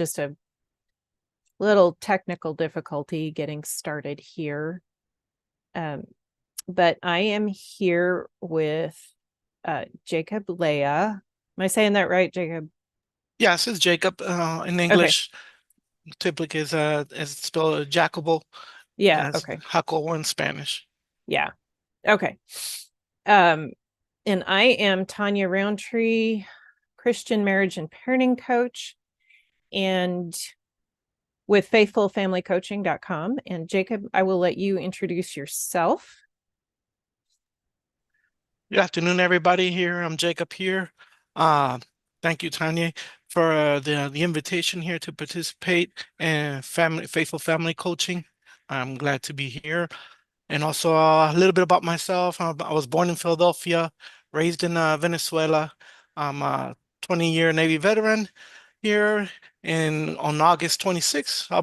just a little technical difficulty getting started here. But I am here with Jacob Laya. Am I saying that right, Jacob? Yes, it's Jacob. In Okay. English, typically is spelled Jacobo, Yeah. as Okay. Jacobo in Spanish. Yeah. Okay. Um, and I am Tanja Rouintree, Christian marriage and parenting coach, and with faithfulfamilycoaching.com. And Jacob, I will let you introduce yourself. Good afternoon, everybody. Here, I'm Jacob here. Uh, Thank you, Tanya, for the invitation here to participate in faithful family coaching. I'm glad to be here. And also a little bit about myself. I was born in Philadelphia, raised in Venezuela. I'm a 20-year Navy veteran here. And on August 26th, I'll,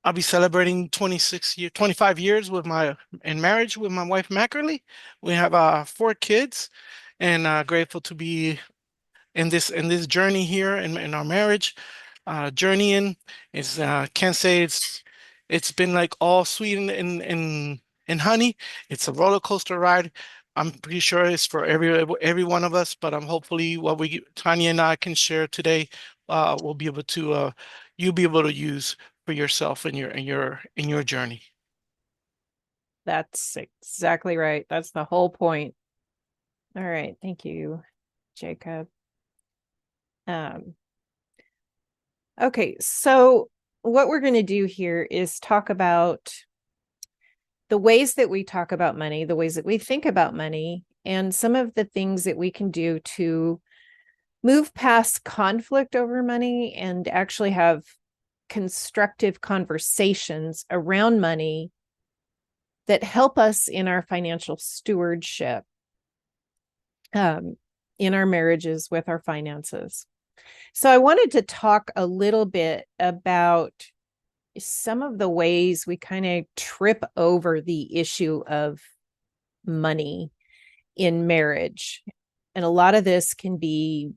I'll be celebrating 25 years in marriage with my wife, Mackerly. We have 4 kids, and grateful to be in this journey here in our marriage. Journeying is can't say it's been like all sweet and honey. It's a roller coaster ride. I'm pretty sure it's for every one of us, but I'm hopefully what Tanya and I can share today will be able to you'll be able to use for yourself in your journey. That's exactly right. That's the whole point. All right. Thank you, Jacob. Um, okay. So, what we're going to do here is talk about the ways that we talk about money, the ways that we think about money, and some of the things that we can do to move past conflict over money and actually have constructive conversations around money that help us in our financial stewardship, in our marriages with our finances. So I wanted to talk a little bit about some of the ways we kind of trip over the issue of money in marriage. And a lot of this can be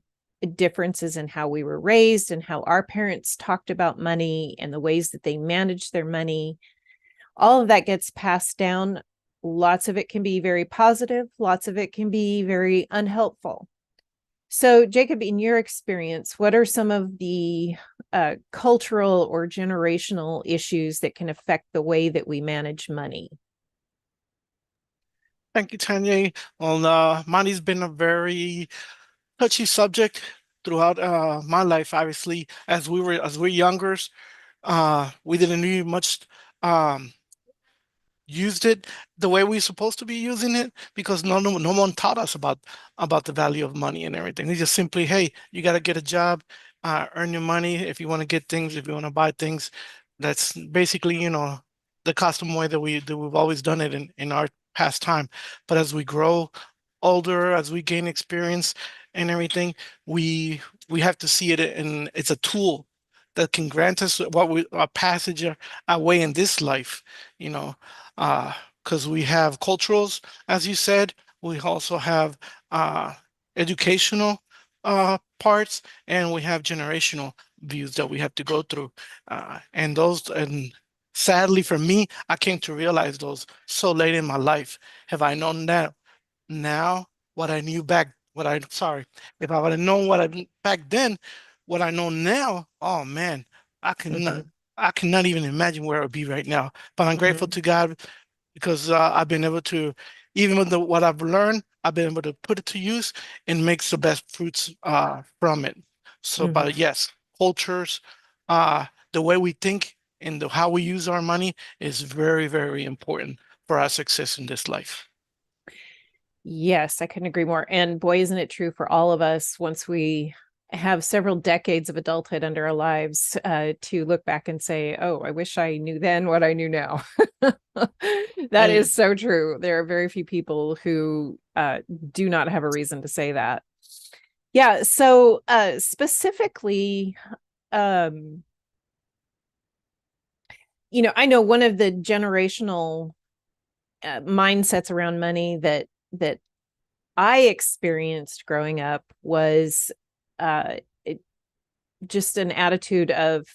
differences in how we were raised and how our parents talked about money and the ways that they managed their money. All of that gets passed down. Lots of it can be very positive, lots of it can be very unhelpful. So, Jacob, in your experience, what are some of the cultural or generational issues that can affect the way that we manage money? Thank you, Tanya. Well, money's been a very touchy subject throughout my life. Obviously, as we're younger, we didn't need much um used it the way we're supposed to be using it because no one taught us about the value of money and everything. They just simply, hey, you got to get a job, earn your money if you want to get things, if you want to buy things. That's basically, the custom way that we've always done it in our past time. But as we grow older, as we gain experience and everything, we have to see it, and it's a tool that can grant us a passage, our way in this life, you know uh because we have culturals, as you said. We also have uh educational parts, and we have generational views that we have to go through, and sadly for me, I came to realize those so late in my life. Have I known that now, what I knew back what I sorry if I would have known what I knew back then, what I know now, oh man, I cannot Mhm. I cannot even imagine where I would be right now. But I'm grateful Mhm. to God because I've been able to, even with what I've learned, I've been able to put it to use and makes the best fruits from it. So, but Mhm. yes, cultures, uh, the way we think and how we use our money is very, very important for our success in this life. Yes, I couldn't agree more. And boy, isn't it true for all of us once we have several decades of adulthood under our lives, to look back and say, oh, I wish I knew then what I knew now. That And is so true. There are very few people who do not have a reason to say that. Yeah. So, specifically, um, I know one of the generational mindsets around money that I experienced growing up was it, just an attitude of,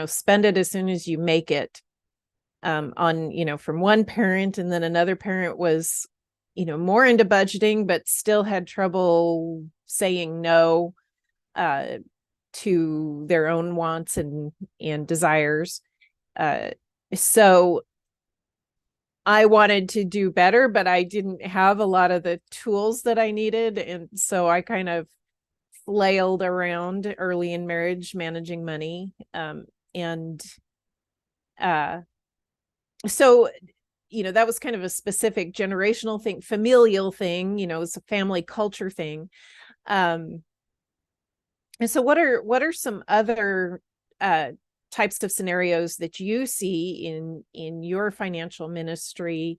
spend it as soon as you make it, on, from one parent. And then another parent was, more into budgeting, but still had trouble saying no, to their own wants and desires. So I wanted to do better, but I didn't have a lot of the tools that I needed. And so I kind of flailed around early in marriage, managing money. And so, that was kind of a specific generational thing, familial thing, it's a family culture thing. And so what are some other types of scenarios that you see in your financial ministry,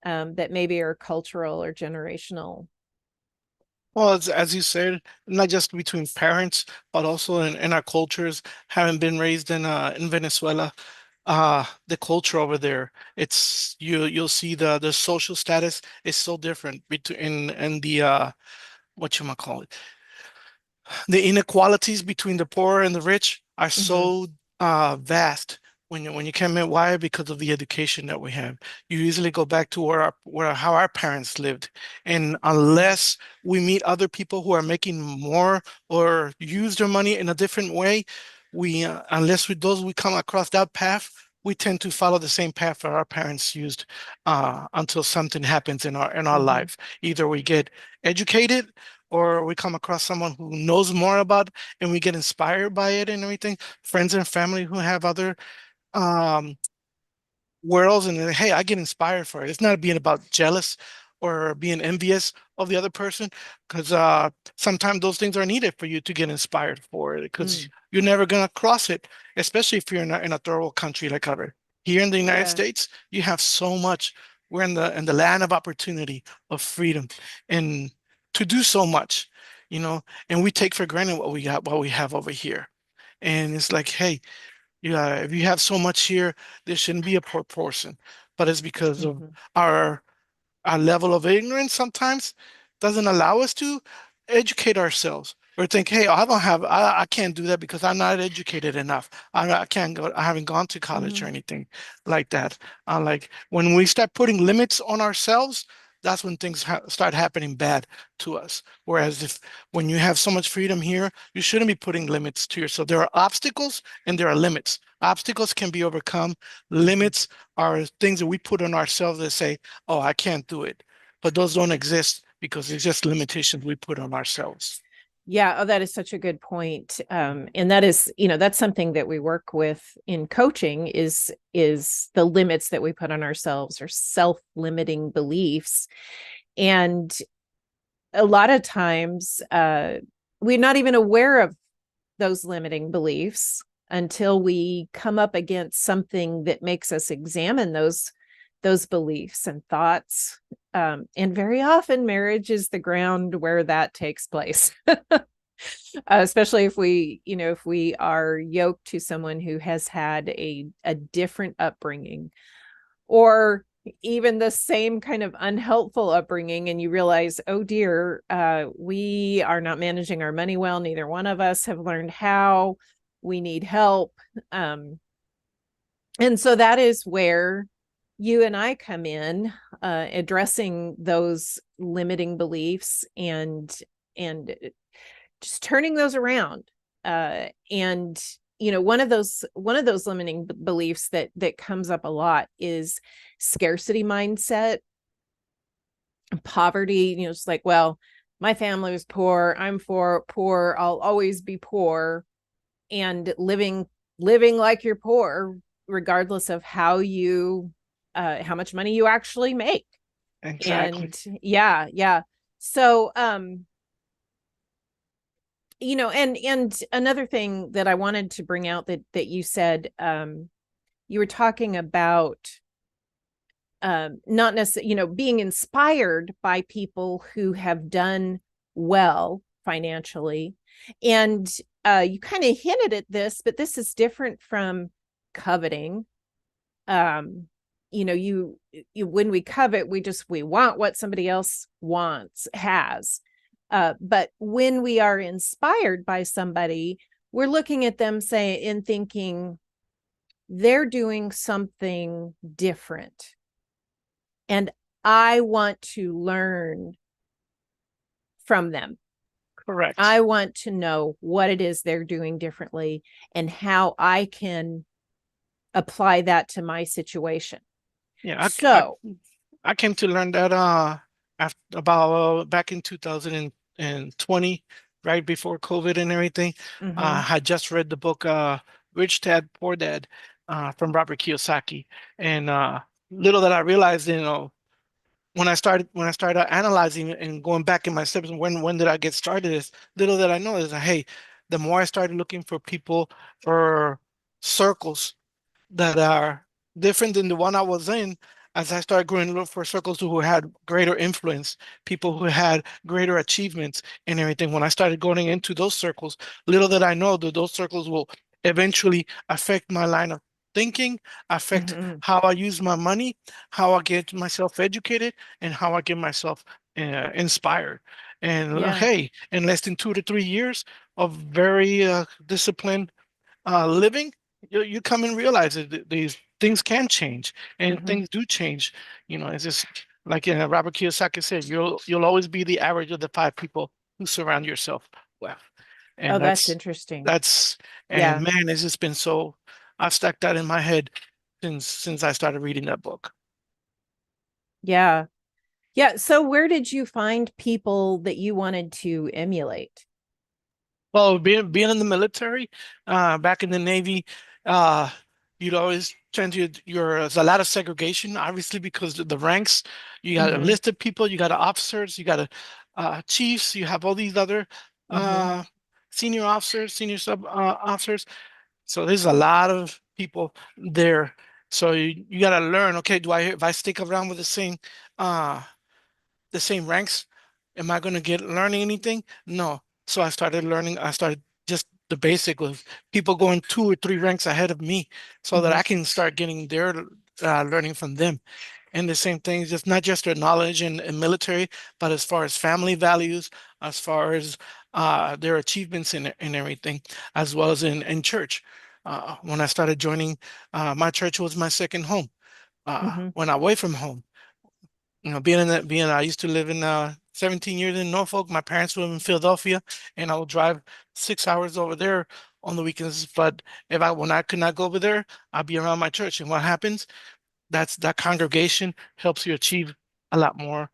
that maybe are cultural or generational? Well, as you said, not just between parents, but also in our cultures, having been raised in Venezuela, the culture over there, you'll see the social status is so different between and the what you call it, the inequalities between the poor and the rich are Mm-hmm. so vast when you come in. Why? Because of the education that we have. You easily go back to where how our parents lived, and unless we meet other people who are making more or use their money in a different way, we unless we come across that path, we tend to follow the same path that our parents used until something happens in our Mm-hmm. life. Either we get educated or we come across someone who knows more about and we get inspired by it and everything. Friends and family who have other um worlds, and then, hey, I get inspired for it. It's not being about jealous or being envious of the other person, because sometimes those things are needed for you to get inspired for it, because Mm. you're never gonna cross it, especially if you're in a third world country like our here in the United Yeah. States. You have so much. We're in the land of opportunity, of freedom, and to do so much, and we take for granted what we have over here. And it's like, hey, yeah, if you have so much here, there shouldn't be a proportion. But it's because of Mm-hmm. our our level of ignorance sometimes doesn't allow us to educate ourselves or think, hey, I can't do that because I'm not educated enough. I can't go, I haven't gone to college or Mm-hmm. anything like that. Like when we start putting limits on ourselves, that's when things start happening bad to us. Whereas if when you have so much freedom here, you shouldn't be putting limits to yourself. There are obstacles and there are limits. Obstacles can be overcome. Mm-hmm. Limits are things that we put on ourselves that say, oh, I can't do it. But those don't exist because it's just limitations we put on ourselves. Yeah, oh, that is such a good point. And that is, that's something that we work with in coaching is the limits that we put on ourselves, or self-limiting beliefs. And a lot of times, we're not even aware of those limiting beliefs until we come up against something that makes us examine those beliefs and thoughts. And very often marriage is the ground where that takes place. Especially if we are yoked to someone who has had a different upbringing, or even the same kind of unhelpful upbringing, and you realize, oh dear, we are not managing our money well, neither one of us have learned how, we need help. And so that is where you and I come in, addressing those limiting beliefs, and just turning those around. And one of those limiting beliefs that comes up a lot is scarcity mindset, poverty. It's like, well, my family was poor, I'm poor, I'll always be poor. And living like you're poor, regardless of how much money you actually make. Exactly. And yeah. So and another thing that I wanted to bring out that you said, you were talking about, not necessarily, being inspired by people who have done well financially. And you kind of hinted at this, but this is different from coveting. um you when we covet, we want what somebody else has. But when we are inspired by somebody, we're looking at them say and thinking they're doing something different. And I want to learn from them. Correct. I want to know what it is they're doing differently and how I can apply that to my situation. Yeah, So, I came to learn that after about back in 2020, right before COVID and everything. mm-hmm, I had just read the book Rich Dad Poor Dad from Robert Kiyosaki, and little that I realized, when I started analyzing and going back in my steps, and when did I get started? Is little that I know is that, hey, the more I started looking for people or circles that are different than the one I was in, as I started growing, look for circles who had greater influence, people who had greater achievements and everything. When I started going into those circles, little did I know that those circles will eventually affect my line of thinking, affect mm-hmm, how I use my money, how I get myself educated, and how I get myself inspired. And yeah, hey, in less than 2 to 3 years of very disciplined living, you come and realize that these things can change and mm-hmm. things do change. It's just like Robert Kiyosaki said, you'll always be the average of the five people who surround yourself with. Oh, And that's that's interesting. that's and Yeah, man, it's just been so I've stuck that in my head since I started reading that book. yeah, yeah. So, where did you find people that you wanted to emulate? Well, being in the military, back in the Navy, uh, you'd always tend to there's a lot of segregation, obviously, because the ranks. You got Mm-hmm, enlisted people, you got officers, you got chiefs, you have all these other mm-hmm, uh, senior officers, senior sub officers. So there's a lot of people there. So you got to learn. Okay, do I if I stick around with uh, the same ranks, am I going to get learning anything? No. So I started learning. I started just the basic with people going 2 or 3 ranks ahead of me so that mm-hmm, I can start getting their learning from them. And the same thing, just not just their knowledge in military, but as far as family values, as far as their achievements in everything, as well as in church. When I started joining, my church was my second home. mm-hmm, When away from home, I used to live in 17 years in Norfolk. My parents live in Philadelphia, and I would drive 6 hours over there on the weekends. But when I could not go over there, I'd be around my church. And what happens? That congregation helps you achieve a lot more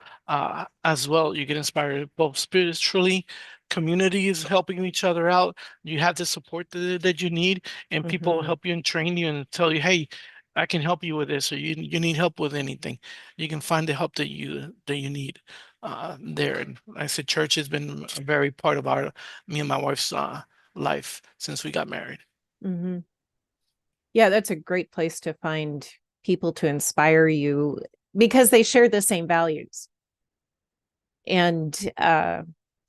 as well. You get inspired both spiritually, communities helping each other out. You have the support that you need, and people mm-hmm, help you and train you and tell you, hey, I can help you with this, or you need help with anything. You can find the help that you need there. And like I said, church has been a very part of our me and my wife's life since we got married. mm-hmm. Yeah, that's a great place to find people to inspire you because they share the same values and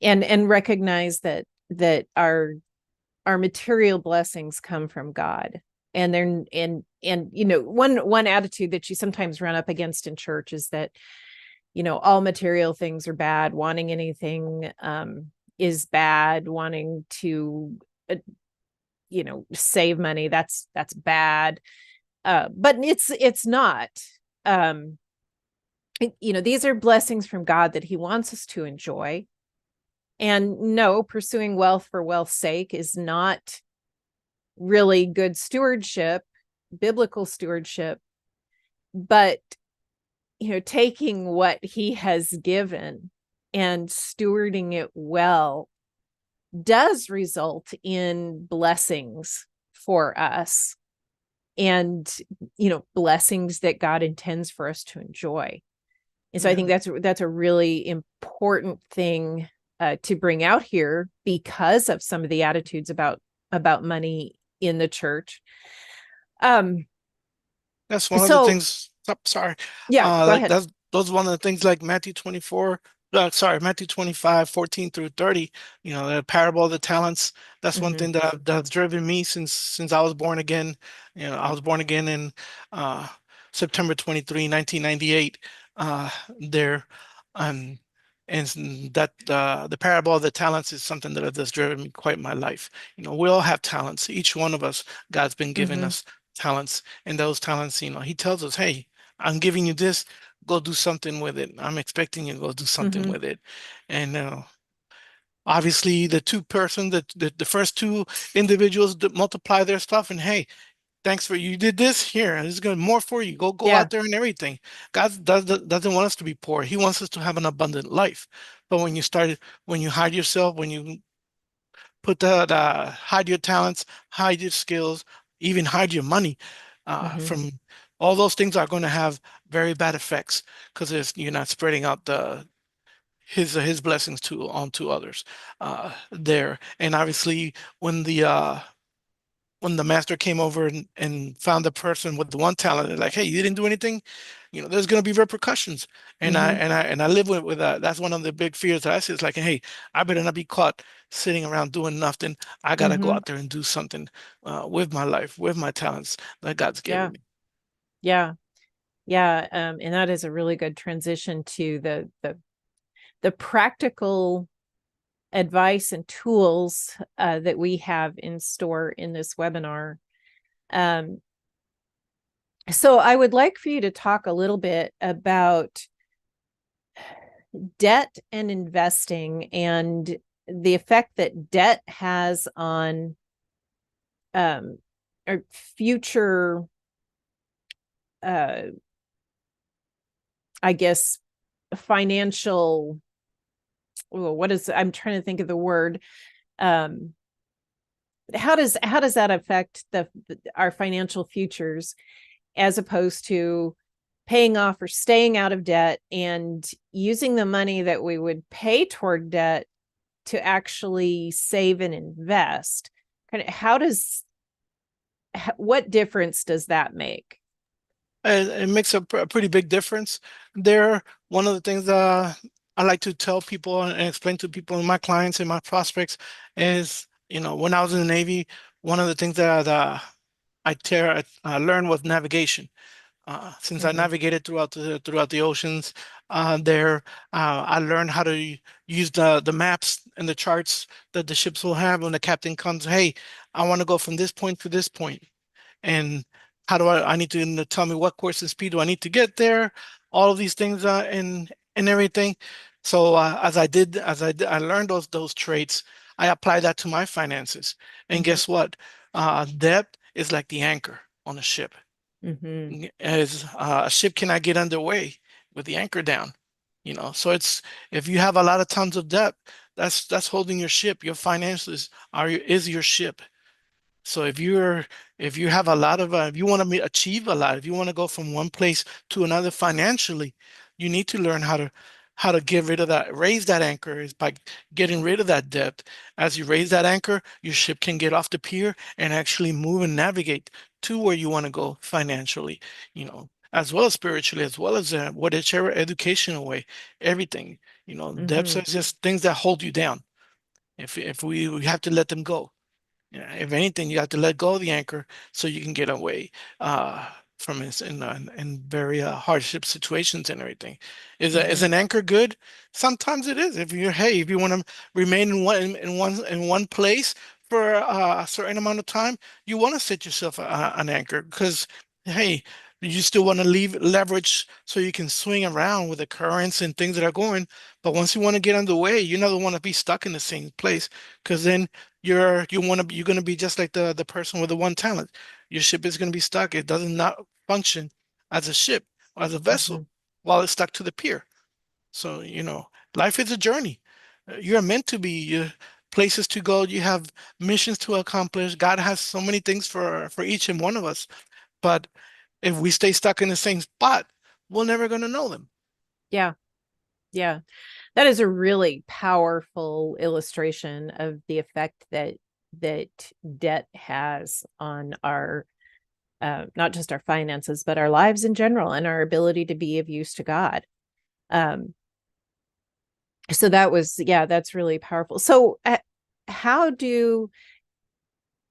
and recognize that our material blessings come from God. And they're and one attitude that you sometimes run up against in church is that all material things are bad, wanting anything is bad, wanting to save money, that's bad. But it's not. um these are blessings from God that he wants us to enjoy. And no, pursuing wealth for wealth's sake is not really good stewardship, biblical stewardship. But taking what he has given and stewarding it well does result in blessings for us, and blessings that God intends for us to enjoy. And so I Yeah, think that's a really important thing to bring out here because of some of the attitudes about money in the church. Um, that's one of the so things. Sorry, yeah, go like ahead. that's those one of the things like Matthew 24. Matthew 25, 14 through 30. The parable of the talents. That's one Mm-hmm, thing that's driven me since I was born again. I was born again in uh, September 23, 1998. There, um, And that the parable of the talents is something that has driven me quite my life. We all have talents. Each one of us, God's been giving Mm-hmm. us talents, and those talents, He tells us, "Hey, I'm giving you this. Go do something with it. I'm expecting you to go do something Mm-hmm. with it." And obviously, the first two individuals that multiply their stuff, and hey, thanks for you did this here. There's gonna more for you. Go Yeah. out there and everything. God doesn't want us to be poor. He wants us to have an abundant life. But when you hide yourself, when you put hide your talents, hide your skills, even hide your money, Mm-hmm. from all those things are going to have very bad effects because you're not spreading out the his blessings to onto others there. And obviously, when the master came over and found the person with the one talent, they're like, "Hey, you didn't do anything. There's going to be repercussions." And I Mm-hmm. and I and I live with that. That's one of the big fears that I see. It's like, "Hey, I better not be caught sitting around doing nothing. I got to go Mm-hmm. out there and do something with my life, with my talents that God's Yeah. given me." Yeah. Yeah. And that is a really good transition to the practical advice and tools that we have in store in this webinar. Um, so I would like for you to talk a little bit about debt and investing and the effect that debt has on our future, uh, I guess, financial. What is? I'm trying to think of the word. Um, how does that affect our financial futures as opposed to paying off or staying out of debt and using the money that we would pay toward debt to actually save and invest? Kind of what difference does that make? It makes a pretty big difference there. One of the things I like to tell people and explain to people and my clients and my prospects is, when I was in the Navy, one of the things that I learned was navigation. Since I Mm-hmm. navigated throughout the oceans, there I learned how to use the maps and the charts that the ships will have when the captain comes. Hey, I want to go from this point to this point, and how do I need to tell me what course and speed do I need to get there, all of these things, and everything. So I learned those traits. I apply that to my finances, and Mm-hmm. guess what? Debt is like the anchor on a ship. Mm-hmm. As a ship cannot get underway with the anchor down. So it's, if you have a lot of tons of debt, that's holding your ship. Your finances is your ship. So if you have a lot of if you want to achieve a lot, if you want to go from one place to another financially, you need to learn how to get rid of that, raise that anchor is by getting rid of that debt. As you raise that anchor, your ship can get off the pier and actually move and navigate to where you want to go financially, as well as spiritually, as well as whatever educational way, everything. Debts Mm-hmm. are just things that hold you down. If we have to let them go. Yeah, if anything, you have to let go of the anchor so you can get away uh, from it in very hardship situations and everything. Is Mm-hmm. an anchor good? Sometimes it is. If you want to remain in one place for a certain amount of time, you want to set yourself an anchor because hey, you still want to leave leverage so you can swing around with the currents and things that are going. But once you want to get underway, you never want to be stuck in the same place because then you're going to be just like the person with the one talent. Your ship is going to be stuck. It does not function as a ship, as a Mm-hmm. vessel, while it's stuck to the pier. So life is a journey. You're meant to be places to go. You have missions to accomplish. God has so many things for each and one of us. But if we stay stuck in the same spot, we're never going to know them. Yeah. Yeah. That is a really powerful illustration of the effect that debt has on our not just our finances, but our lives in general and our ability to be of use to God. Um, so that's really powerful. So how do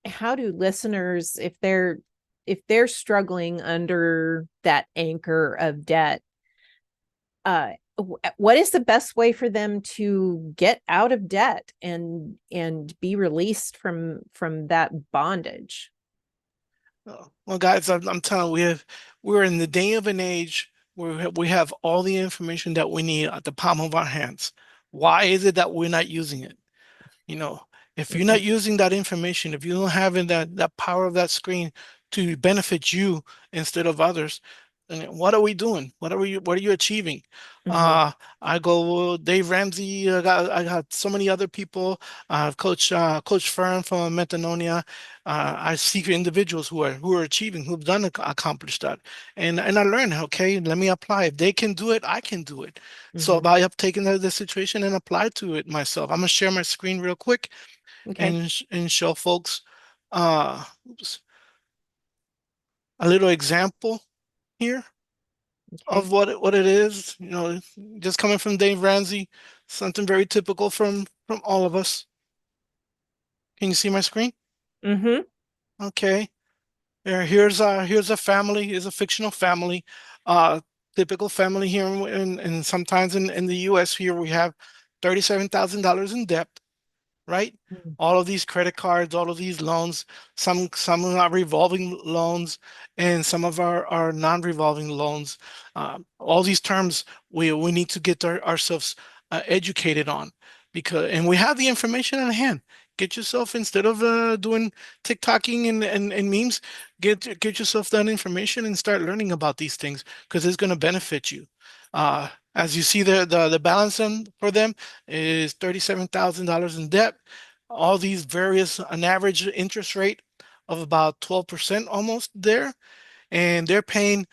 how do listeners, if they're struggling under that anchor of debt, what is the best way for them to get out of debt and be released from that bondage? Well, guys, I'm telling you, we're in the day of an age where we have all the information that we need at the palm of our hands. Why is it that we're not using it? You know, if you're Mm-hmm. not using that information, if you don't have that power of that screen to benefit you instead of others, then what are we doing? What are you achieving? Mm-hmm. Uh, I go Dave Ramsey. I got so many other people. Coach Fern from Metanonia. I see individuals who are achieving, who've done accomplished that, and I learned. Okay, let me apply. If they can do it, I can do it. So Mm-hmm. I have taken the situation and applied to it myself. I'm gonna share my screen real quick Okay. and show folks oops, a little example here Okay. of what it is. Just coming from Dave Ramsey, something very typical from all of us. Can you see my screen? Mm-hmm. Okay. Here's a family, is a fictional family, uh, typical family here and sometimes in the US here we have $37,000 in debt, right? All of these credit cards, all of these loans, some are revolving loans, and some of our non-revolving loans. All these terms we need to get ourselves educated on and we have the information in hand. Get yourself instead of doing TikToking and memes, get yourself that information and start learning about these things because it's going to benefit you. As you see, the balance for them is $37,000 in debt. All these various, an average interest rate of about 12% almost there, and they're paying,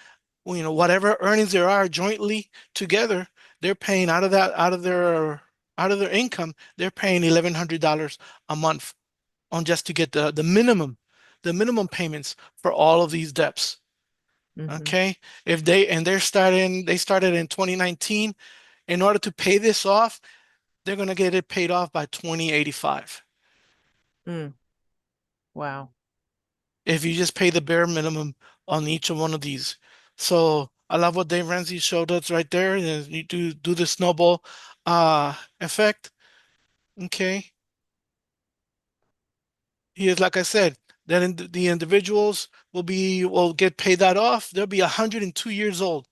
whatever earnings there are jointly together, they're paying out of their income, they're paying $1,100 a month on just to get the minimum payments for all of these debts. Mm-hmm. Okay, if they started in 2019. In order to pay this off, they're going to get it paid off by 2085 Mm. Wow. if you just pay the bare minimum on each of one of these. So I love what Dave Ramsey showed us right there. You do the snowball effect. Okay. Here's, like I said, then the individuals will get paid that off. They'll be 102 years old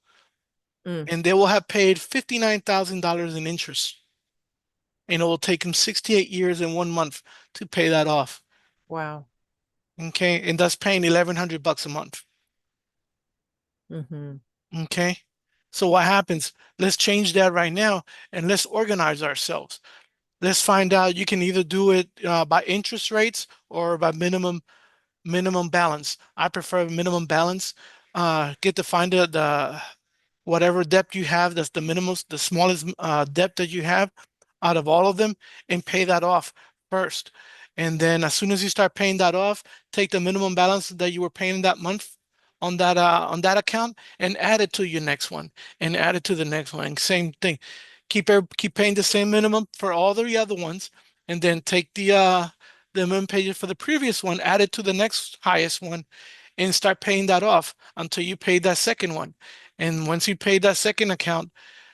Mm. and they will have paid $59,000 in interest. And it will take them 68 years and 1 month to pay that off. Wow. Okay. And that's paying $1,100 a month. Mm-hmm. Okay. So what happens? Let's change that right now and let's organize ourselves. Let's find out you can either do it by interest rates or by minimum balance. I prefer minimum balance. Get to find the whatever depth you have, that's the minimum, the smallest depth that you have out of all of them, and pay that off first. And then as soon as you start paying that off, take the minimum balance that you were paying that month on that account and add it to your next one and add it to the next one. And same thing. Keep paying the same minimum for all the other ones, and then take the minimum payment for the previous one, add it to the next highest one, and start paying that off until you pay that second one. And once you pay that second account,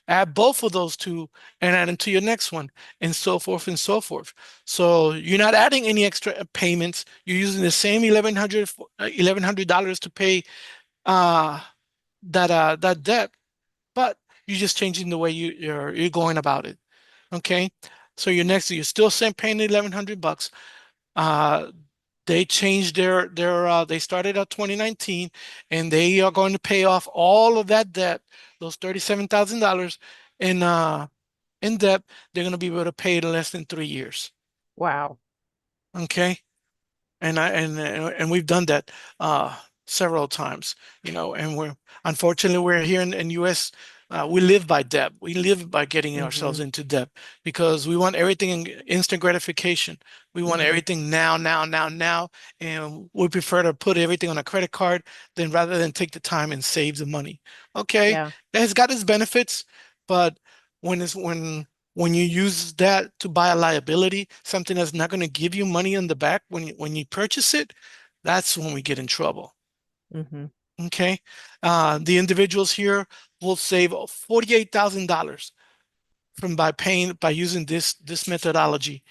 add both of those two and add them to your next one, and so forth and so forth. So you're not adding any extra payments. You're using the same $1,100 to pay uh, that debt, but you're just changing the way you're going about it. Okay. So you're still paying $1,100. Uh, they changed they started at 2019 and they are going to pay off all of that debt, those $37,000 in in debt. They're going to be able to pay it in less than 3 years. Wow. Okay. And we've done that several times, and we're here in US. We live by debt. We live by getting ourselves Mm-hmm. into debt because we want everything in instant gratification. We want Mm-hmm. everything now, now, now, now, and we prefer to put everything on a credit card than rather than take the time and save the money. Okay, Yeah. it's got its benefits, but when it's when you use that to buy a liability, something that's not going to give you money in the back when you purchase it, that's when we get in trouble. Mm-hmm. Okay. The individuals here will save $48,000 from by using this methodology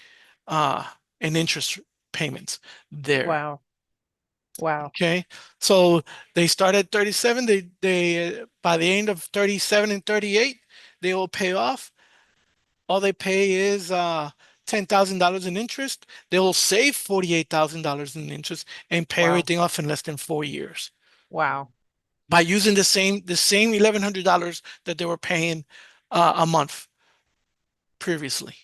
uh and interest payments there. Wow. Wow. Okay, so they start at 37. They by the end of 37 and 38, they will pay off. All they pay is $10,000 in interest. They will save $48,000 in interest and pay Wow. everything off in less than 4 years Wow. by using the same $1,100 that they were paying a month previously.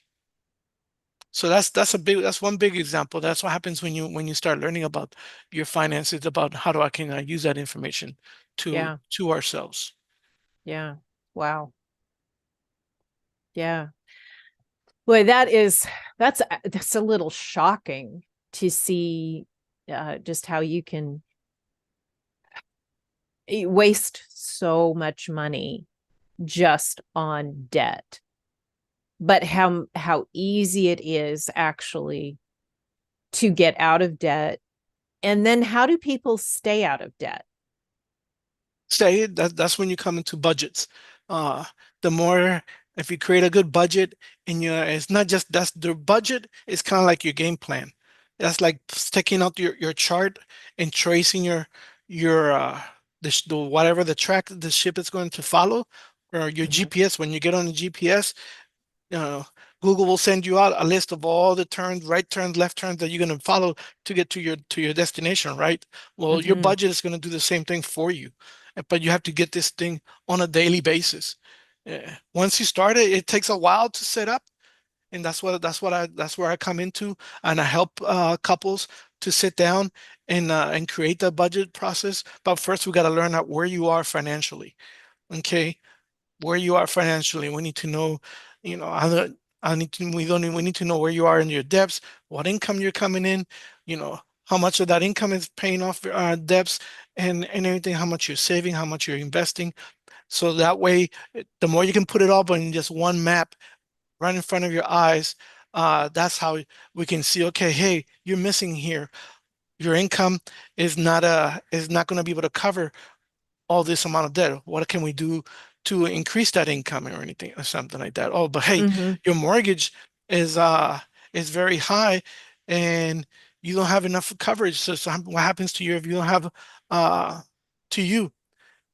So that's one big example. That's what happens when you start learning about your finances, about how do I can I use that information to Yeah. to ourselves. Yeah. Wow. Yeah. Boy, that's a little shocking to see just how you can waste so much money just on debt, but how easy it is actually to get out of debt. And then how do people stay out of debt? Say that's when you come into budgets. Uh, the more if you create a good budget and it's not just that's the budget is kind of like your game plan. That's like sticking out your chart and tracing the whatever the track the ship is going to follow, or your Mhm. GPS. When you get on the GPS, uh, Google will send you out a list of all the turns, right turns, left turns that you're going to follow to get to your destination, right? Well, your Mhm. budget is going to do the same thing for you, but you have to get this thing on a daily basis. Once you start it, it takes a while to set up, and that's where I come into, and I help couples to sit down and create the budget process. But first, we got to learn out where you are financially. Okay, where you are financially. We need to know, I need to, we need to know where you are in your debts, what income you're coming in, how much of that income is paying off debts and everything, how much you're saving, how much you're investing. So that way, the more you can put it all on just one map right in front of your eyes, that's how we can see, okay, hey, you're missing here. Your income is not going to be able to cover all this amount of debt. What can we do to increase that income or anything or something like that? Oh, but hey, Mhm. your mortgage is uh is very high and you don't have enough coverage. So what happens to you if you don't have uh to you?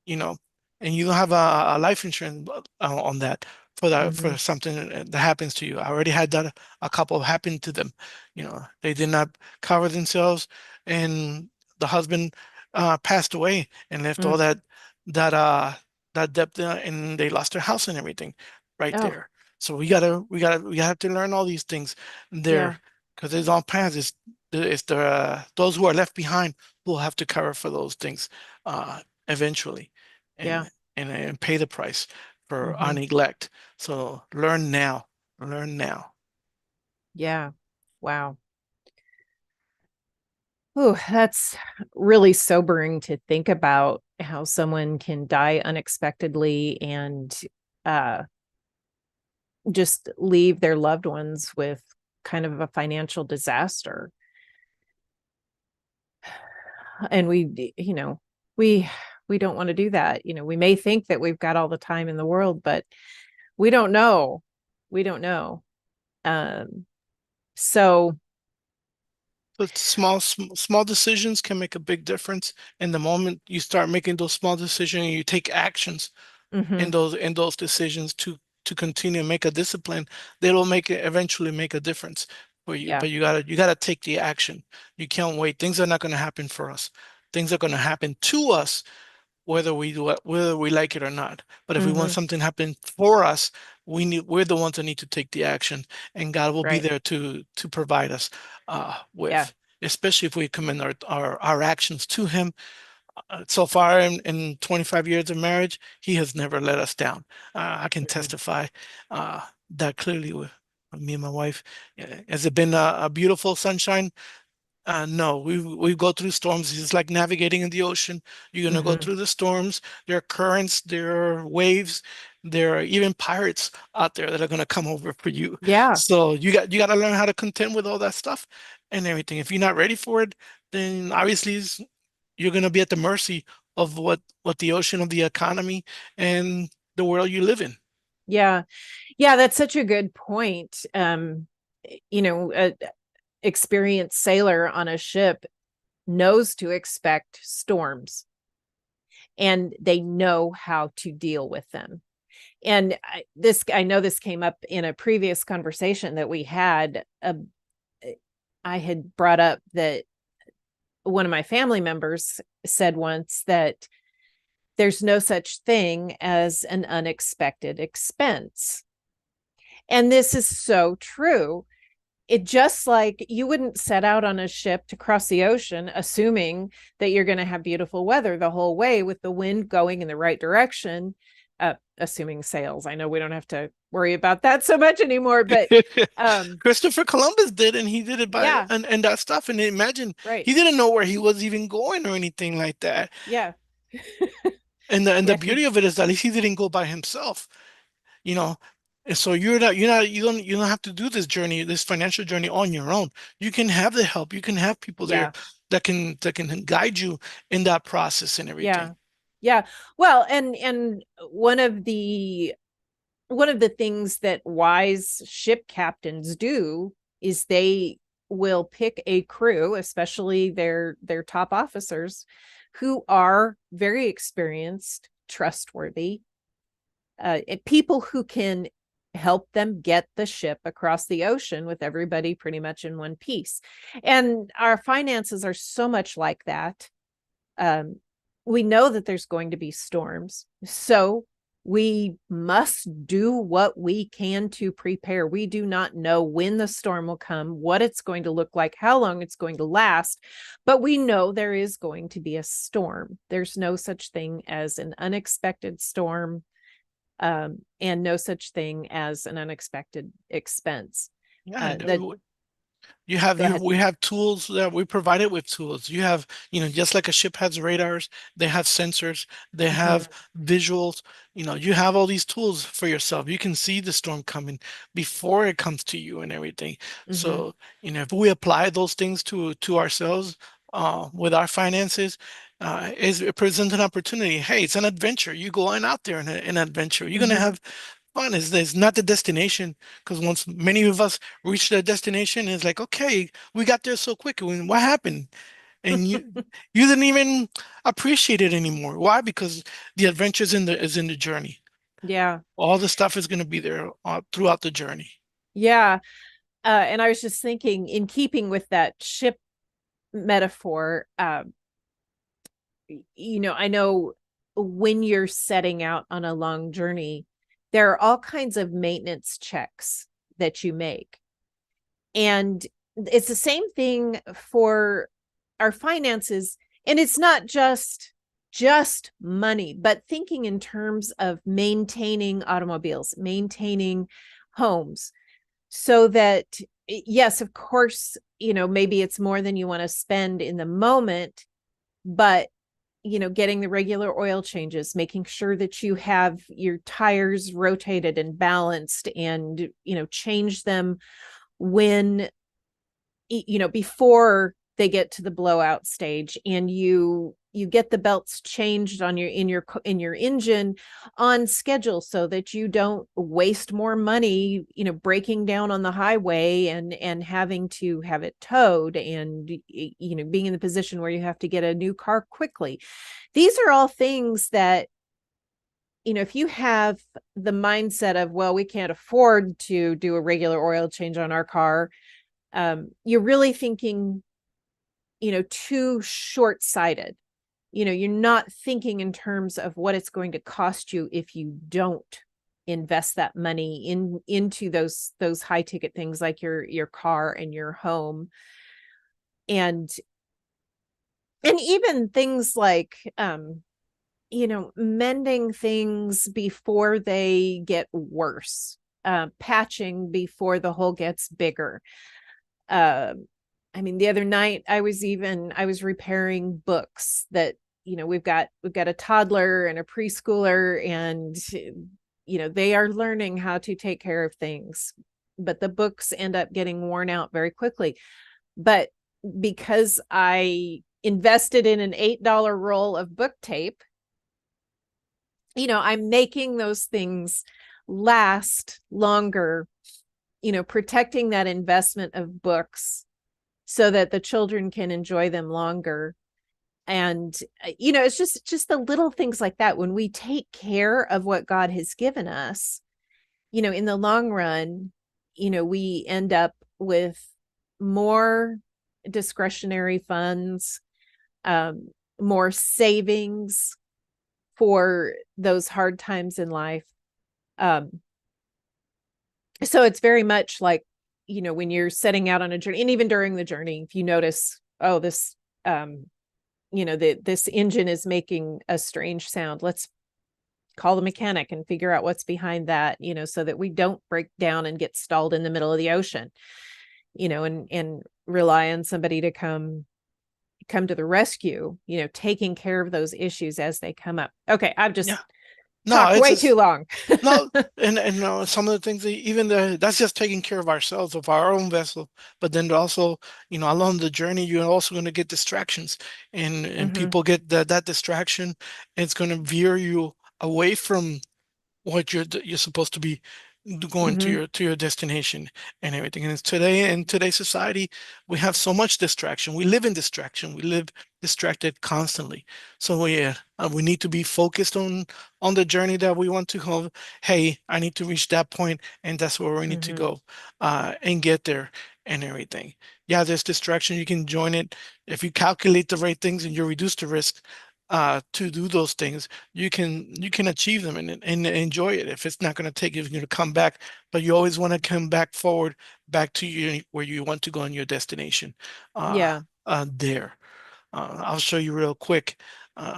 you know, and you don't have a life insurance on that for Mhm. something that happens to you. I already had that a couple happen to them. They did not cover themselves, and the husband passed away and left all Mm. that uh that debt there, and they lost their house and everything right Oh, there. So we have to learn all these things there yeah. because it's all plans. It's those who are left behind who will have to cover for those things eventually Yeah. and pay the price for our Mhm. neglect. So learn now. Learn now. Yeah. Wow. Oh, that's really sobering to think about how someone can die unexpectedly and uh just leave their loved ones with kind of a financial disaster. And we we don't want to do that. We may think that we've got all the time in the world, but we don't know. We don't know. So But small decisions can make a big difference. And the moment you start making those small decisions and you take actions in mhm, those decisions to continue to make a discipline, they will eventually make a difference for you. yeah. But you gotta take the action. You can't wait. Things are not going to happen for us. Things are going to happen to us whether we do it, whether we like it or not. But if we want Mhm, something to happen for us, we're the ones that need to take the action, and God will be right. there to provide us Yeah. with, especially if we commend our actions to Him. So far in 25 years of marriage, He has never let us down. I can Mhm. testify that clearly with me and my wife. Has it been a beautiful sunshine? No, we go through storms. It's like navigating in the ocean. You're gonna go Mhm. through the storms. There are currents, there are waves, there are even pirates out there that are gonna come over for you. Yeah. So you got to learn how to contend with all that stuff and everything. If you're not ready for it, then obviously you're gonna be at the mercy of what the ocean of the economy and the world you live in. Yeah. Yeah, that's such a good point. A experienced sailor on a ship knows to expect storms, and they know how to deal with them. And I know this came up in a previous conversation that we had. I had brought up that one of my family members said once that there's no such thing as an unexpected expense. And this is so true. It just like you wouldn't set out on a ship to cross the ocean assuming that you're going to have beautiful weather the whole way with the wind going in the right direction, assuming sails. I know we don't have to worry about that so much anymore, but Christopher Columbus did, and he did it by yeah, and that stuff. And imagine right. he didn't know where he was even going or anything like that. Yeah. And the Yeah. beauty of it is that at least he didn't go by himself, you know. And so you don't have to do this journey, this financial journey on your own. You can have the help. You can have people there Yeah. that can guide you in that process and everything. Yeah. Yeah. Well, and one of the things that wise ship captains do is they will pick a crew, especially their top officers, who are very experienced, trustworthy, people who can help them get the ship across the ocean with everybody pretty much in one piece. And our finances are so much like that. um, we know that there's going to be storms, so we must do what we can to prepare. We do not know when the storm will come, what it's going to look like, how long it's going to last, but we know there is going to be a storm. There's no such thing as an unexpected storm, and no such thing as an unexpected expense. Yeah, That Go ahead. we have tools that we provided with tools. You have, just like a ship has radars, they have sensors, they have Mhm. visuals, you have all these tools for yourself. You can see the storm coming before it comes to you and everything. Mhm. So, if we apply those things to ourselves, with our finances, it presents an opportunity. Hey, it's an adventure. You going out there in an adventure. You're gonna Mhm. have fun. Is not the destination, because once many of us reach the destination, it's like, okay, we got there so quick. What happened? And you didn't even appreciate it anymore. Why? Because the adventure is in the journey. Yeah. All the stuff is going to be there throughout the journey. Yeah. And I was just thinking, in keeping with that ship metaphor, I know when you're setting out on a long journey, there are all kinds of maintenance checks that you make. And it's the same thing for our finances. And it's not just money, but thinking in terms of maintaining automobiles, maintaining homes, so that, yes, of course, maybe it's more than you want to spend in the moment, but getting the regular oil changes, making sure that you have your tires rotated and balanced, and change them when, before they get to the blowout stage, and you get the belts changed on your engine on schedule, so that you don't waste more money breaking down on the highway and having to have it towed, and being in the position where you have to get a new car quickly. These are all things that, if you have the mindset of, well, we can't afford to do a regular oil change on our car, you're really thinking, too short-sighted. You're not thinking in terms of what it's going to cost you if you don't invest that money into those high ticket things like your car and your home, and even things like, mending things before they get worse, patching before the hole gets bigger. uh, I mean, the other night I was repairing books that, we've got a toddler and a preschooler, and they are learning how to take care of things, but the books end up getting worn out very quickly. But because I invested in an $8 roll of book tape, I'm making those things last longer, protecting that investment of books so that the children can enjoy them longer. And it's just the little things like that. When we take care of what God has given us, in the long run, we end up with more discretionary funds, um, more savings for those hard times in life. Um, so it's very much like, when you're setting out on a journey, and even during the journey, if you notice, oh, this, this engine is making a strange sound, let's call the mechanic and figure out what's behind that, so that we don't break down and get stalled in the middle of the ocean, and rely on somebody to come to the rescue, taking care of those issues as they come up. Okay, I've just Yeah. No, talked it's way too just long. no, and some of the things, even that's just taking care of ourselves, of our own vessel. But then also, along the journey, you're also going to get distractions, and Mm-hmm, people get that distraction. It's going to veer you away from what you're supposed to be going to mm-hmm, your destination and everything. And it's today, in today's society, we have so much distraction. We live in distraction. We live distracted constantly. So we need to be focused on the journey that we want to have. Hey, I need to reach that point, and that's where we need to mm-hmm, go, and get there and everything. Yeah, there's distraction. You can join it if you calculate the right things and you reduce the risk to do those things. You can achieve them and enjoy it. If it's not going to take you to come back, but you always want to come back forward, back to you where you want to go in your destination. Uh, yeah. there. I'll show you real quick.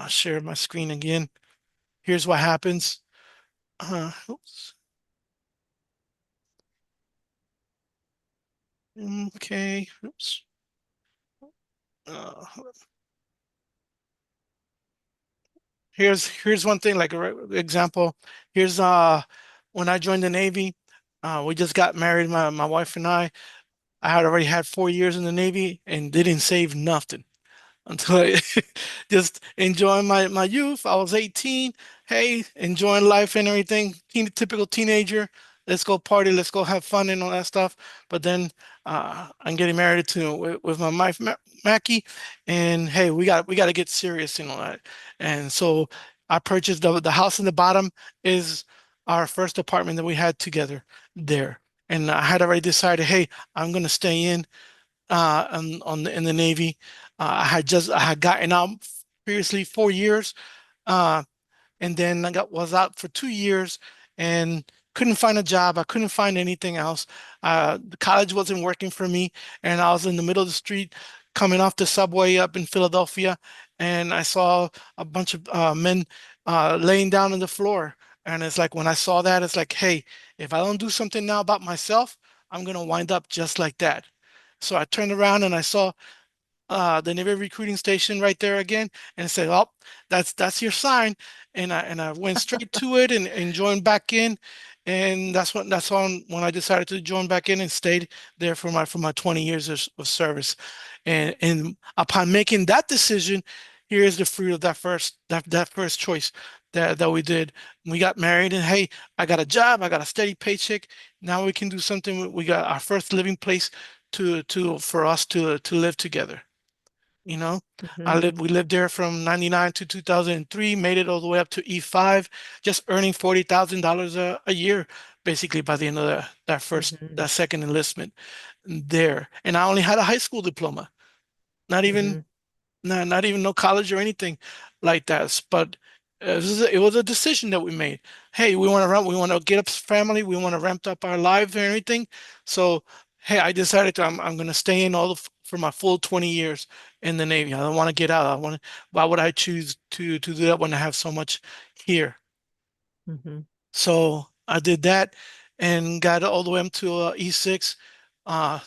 Share my screen again. Here's what happens. Oops. Okay. Oops. Uh, here's one thing, like a example. Here's when I joined the Navy. We just got married, my wife and I. I had already had 4 years in the Navy and didn't save nothing until I just enjoying my youth. I was 18. Hey, enjoying life and everything. Typical teenager. Let's go party. Let's go have fun and all that stuff. But then I'm getting married to with my wife Mackie, and hey, we got to get serious and all that. And so I purchased the house in the bottom is our first apartment that we had together there. And I had already decided, hey, I'm gonna stay in the Navy. I had gotten out previously 4 years, uh, and then was out for 2 years and couldn't find a job. I couldn't find anything else. The college wasn't working for me, and I was in the middle of the street coming off the subway up in Philadelphia, and I saw a bunch of men laying down on the floor. And it's like when I saw that, it's like, hey, if I don't do something now about myself, I'm gonna wind up just like that. So I turned around and I saw the Navy recruiting station right there again, and said, "Oh, that's your sign." And I went straight to it and joined back in, and that's on when I decided to join back in and stayed there for my 20 years of service. And upon making that decision, here is the fruit of that first choice that we did. We got married, and hey, I got a job, I got a steady paycheck. Now we can do something. We got our first living place to for us to live together. You know, Mm-hmm, we lived there from 99 to 2003, made it all the way up to E5, just earning $40,000 a year, basically by the end of mm-hmm, that second enlistment there. And I only had a high school diploma, not even mm-hmm, not even no college or anything like that. But it was a decision that we made. Hey, we want to get up family, we want to ramp up our lives and everything. So, hey, I decided I'm going to stay in for my full 20 years in the Navy. I don't want to get out. Why would I choose to do that when I have so much here? mm-hmm, So I did that and got all the way up to E6. Uh,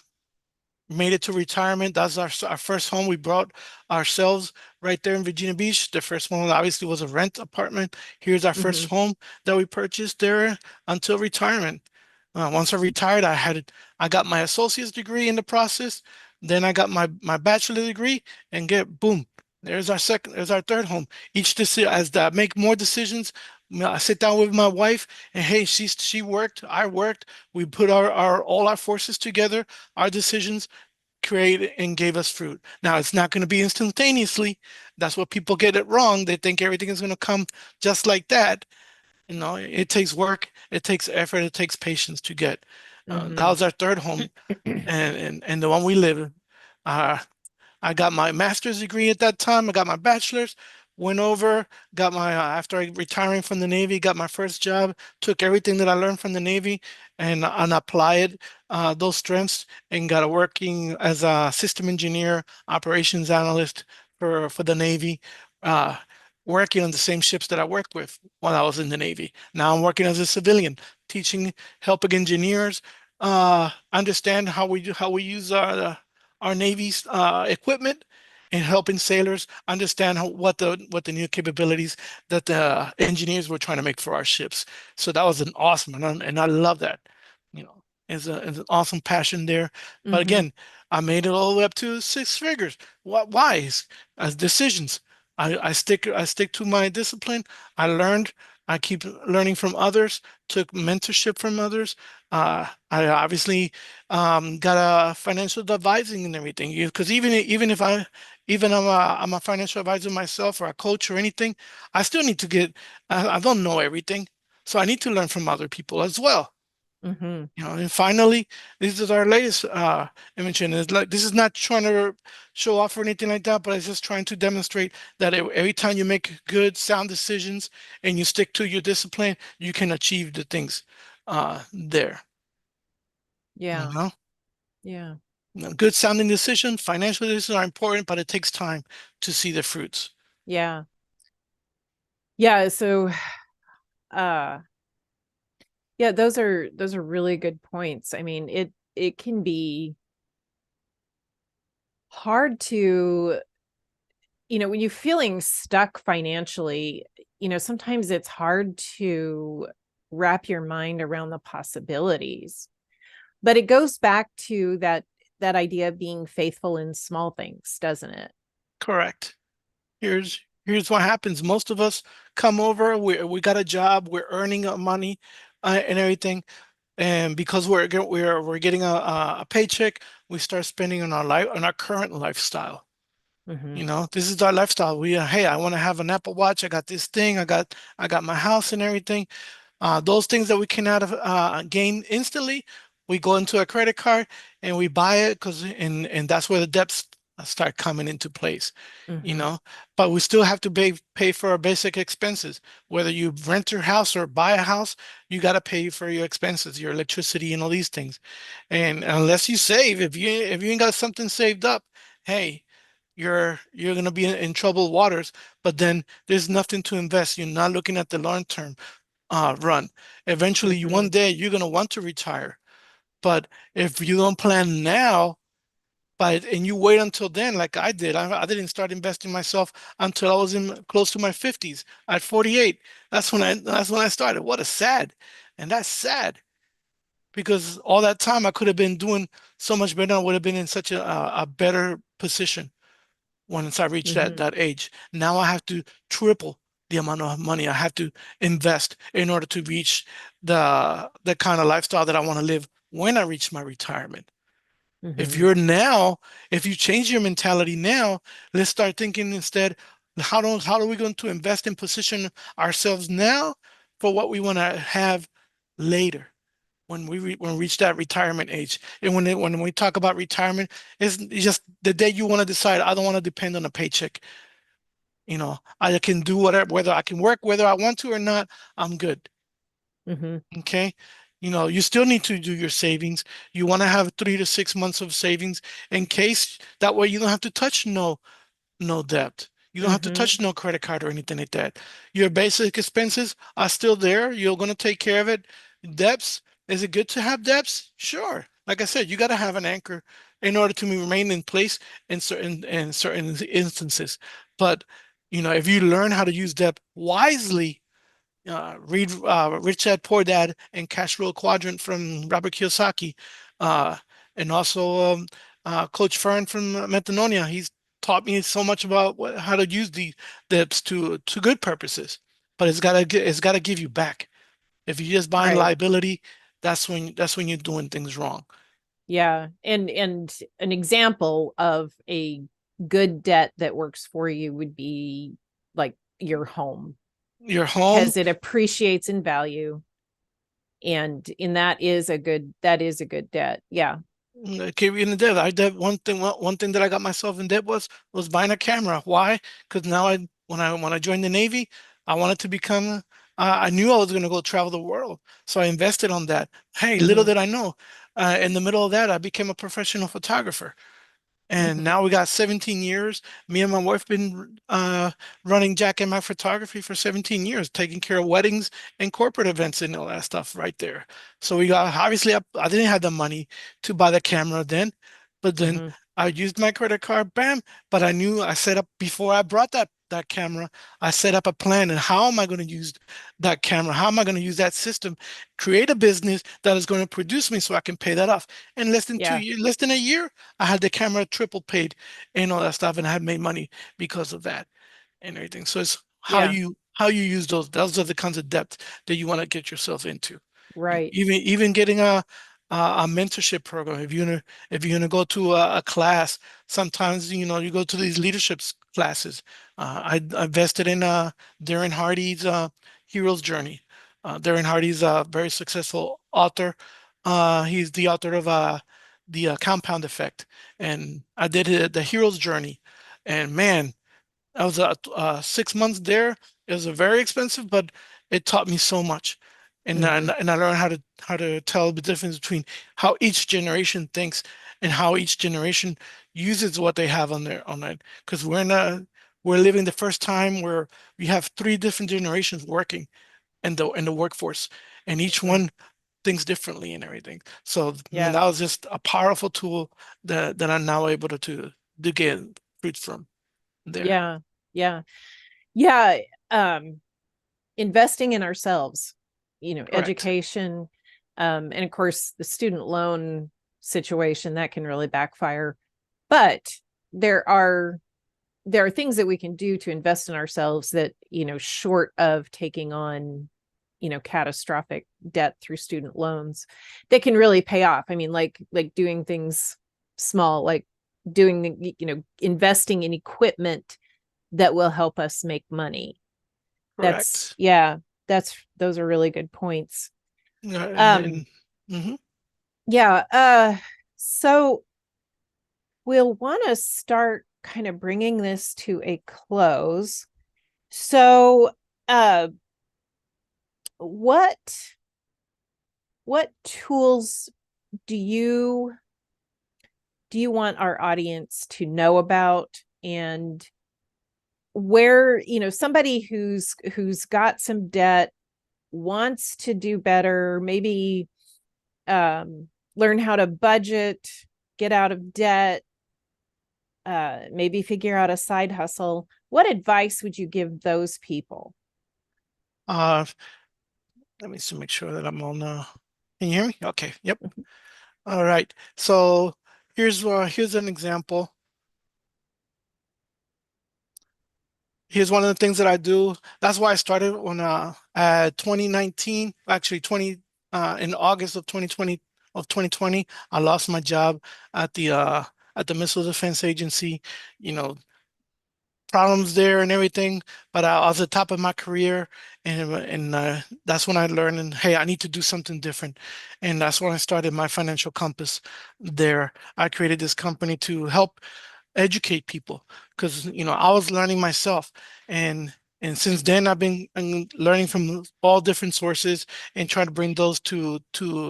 Made it to retirement. That's our first home we brought ourselves right there in Virginia Beach. The first one obviously was a rent apartment. Here's our first mm-hmm, home that we purchased there until retirement. Once I retired, I got my associate's degree in the process. Then I got my bachelor degree, and get boom. There's our third home. Each decision, as I make more decisions, I sit down with my wife, and hey, she worked, I worked. We put our all our forces together. Our decisions created and gave us fruit. Now it's not going to be instantaneously. That's what people get it wrong. They think everything is going to come just like that. It takes work, it takes effort, it takes patience to get. That Mm-hmm. was our third home, and the one we live in. Uh, I got my master's degree at that time. I got my bachelor's, went over, got my, after I retiring from the Navy, got my first job, took everything that I learned from the Navy and applied those strengths and got a working as a system engineer, operations analyst for the Navy, uh, working on the same ships that I worked with while I was in the Navy. Now I'm working as a civilian, teaching, helping engineers understand how we use our Navy's equipment and helping sailors understand what the new capabilities that the engineers were trying to make for our ships. So that was an awesome, and I love that. It's an awesome passion there. But Mm-hmm. again, I made it all the way up to six figures. Why? As decisions. I stick to my discipline. I learned. I keep learning from others. Took mentorship from others. I obviously got a financial advising and everything. Because even if I'm a financial advisor myself or a coach or anything, I still need to get. I don't know everything, so I need to learn from other people as well. Mm-hmm. And finally, this is our latest invention. It's like this is not trying to show off or anything like that, but it's just trying to demonstrate that every time you make good, sound decisions and you stick to your discipline, you can achieve the things there. You Yeah. know? Yeah. Good sounding decisions, financial decisions are important, but it takes time to see the fruits. Yeah. Yeah. So uh yeah, those are really good points. I mean, it can be hard to, when you're feeling stuck financially, sometimes it's hard to wrap your mind around the possibilities. But it goes back to that idea of being faithful in small things, doesn't it? Correct. Here's what happens. Most of us come over, we got a job, we're earning money and everything. And because we're getting a paycheck, we start spending on our current lifestyle. Mm-hmm. This is our lifestyle. Hey, I want to have an Apple Watch. I got this thing. I got my house and everything. Those things that we cannot gain instantly, we go into a credit card and we buy it and that's where the debts start coming into place, you Mm-hmm. know. But we still have to pay for our basic expenses. Whether you rent your house or buy a house, you got to pay for your expenses, your electricity and all these things. And unless you save, if you ain't got something saved up, hey, you're gonna be in troubled waters. But then there's nothing to invest. You're not looking at the long term run. Eventually, Mm-hmm. one day you're gonna want to retire. But if you don't plan now, and you wait until then, like I did, I didn't start investing myself until I was in close to my 50s. At 48, that's when I started. What a sad, and that's sad because all that time I could have been doing so much better. I would have been in such a better position once I reach that Mm-hmm. that age. Now I have to triple the amount of money I have to invest in order to reach the kind of lifestyle that I want to live when I reach my retirement. If Mm-hmm. you're now, if you change your mentality now, let's start thinking instead, how are we going to invest and position ourselves now for what we want to have later when we reach that retirement age. And when we talk about retirement, it's just the day you want to decide, I don't want to depend on a paycheck. I can do whatever, whether I can work, whether I want to or not, I'm good. Mm-hmm. Okay. You still need to do your savings. You want to have 3 to 6 months of savings in case that way you don't have to touch no debt. You don't have to Mm-hmm. touch no credit card or anything like that. Your basic expenses are still there. You're going to take care of it. Debts, is it good to have debts? Sure. Like I said, you got to have an anchor in order to remain in place in certain instances. But if you learn how to use debt wisely, read Rich Dad Poor Dad and Cash Flow Quadrant from Robert Kiyosaki, uh, and also Coach Fern from Metanonia. He's taught me so much about how to use the dips to good purposes, but it's gotta give you back. If you're just buying Right. liability, that's when you're doing things wrong. Yeah. And an example of a good debt that works for you would be like your home, Your home. because it appreciates in value, and that is a good debt. Yeah. Keep in the debt. I did one thing that I got myself in debt was buying a camera. Why? Because now when I joined the Navy, I wanted to become. I knew I was going to go travel the world, so I invested on that. Hey, little Hmm. did I know, in the middle of that, I became a professional photographer. And Hmm. now we got 17 years. Me and my wife been running Jack and Mac Photography for 17 years, taking care of weddings and corporate events and all that stuff right there. So we got obviously I didn't have the money to buy the camera then, but then Hmm. I used my credit card, bam. But I knew I set up before I brought that camera. I set up a plan and how am I going to use that camera? How am I going to use that system? Create a business that is going to produce me so I can pay that off. In less than Yeah. less than a year, I had the camera triple paid and all that stuff, and I had made money because of that and everything. So it's Yeah. how you use those. Those are the kinds of depth that you want to get yourself into. Right. Even getting a mentorship program. If you're gonna go to a class, sometimes you go to these classes. I invested in Darren Hardy's Hero's Journey. Darren Hardy's a very successful author. He's the author of the Compound Effect, and I did the Hero's Journey, and man, I was 6 months there. It was a very expensive, but it taught me so much, Hmm. and I learned how to tell the difference between how each generation thinks and how each generation uses what they have on it. Because we're living the first time where we have three different generations working in the workforce, and each Hmm. one thinks differently and everything. So man, Yeah. that was just a powerful tool that I'm now able to get fruits from there. Yeah. Yeah. Yeah. Um, Investing in ourselves, Correct. education, and of course the student loan situation that can really backfire. But there are there are things that we can do to invest in ourselves that, short of taking on, catastrophic debt through student loans, that can really pay off. I mean, like doing things small, like investing in equipment that will help us make money. That's Correct. Yeah, those are really good points. And Um, then, hmm yeah, so we'll want to start kind of bringing this to a close. So, uh, what tools do you want our audience to know about, and where, somebody who's got some debt, wants to do better, maybe learn how to budget, get out of debt, maybe figure out a side hustle. What advice would you give those people? uh, let me just make sure that I'm on. Can you hear me? Okay. Yep. All right. So here's an example. Here's one of the things that I do. That's why I started on 2019, actually 20 in August of 2020, I lost my job at the Missile Defense Agency. You know, problems there and everything, but I was at the top of my career, and that's when I learned, and hey, I need to do something different, and that's when I started my financial compass. There, I created this company to help educate people because I was learning myself, and since then I'm learning from all different sources and trying to bring those to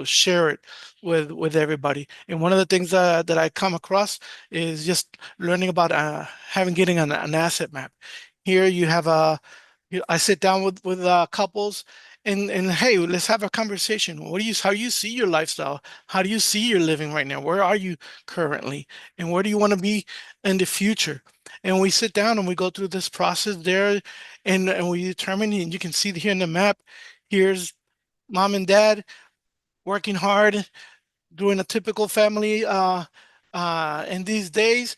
share it with everybody. And one of the things that I come across is just learning about getting an asset map. Here you have I sit down with couples and hey, let's have a conversation. How do you see your lifestyle? How do you see your living right now? Where are you currently? And where do you want to be in the future? And we sit down and we go through this process there, and we determine, and you can see here in the map, here's mom and dad working hard, doing a typical family in these days.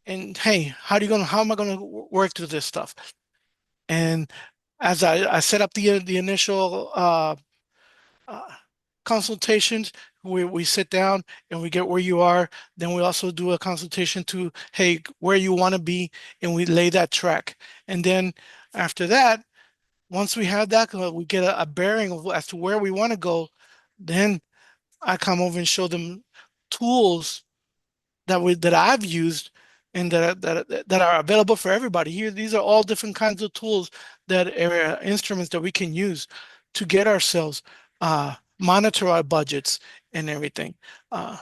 And hey, how am I gonna work through this stuff? And as I set up the initial uh, consultations, we sit down and we get where you are. Then we also do a consultation to, hey, where you want to be, and we lay that track. And then after that, once we have that, we get a bearing of as to where we want to go. Then I come over and show them tools that I've used and that are available for everybody. Here, these are all different kinds of tools that are instruments that we can use to get ourselves monitor our budgets and everything. Uh,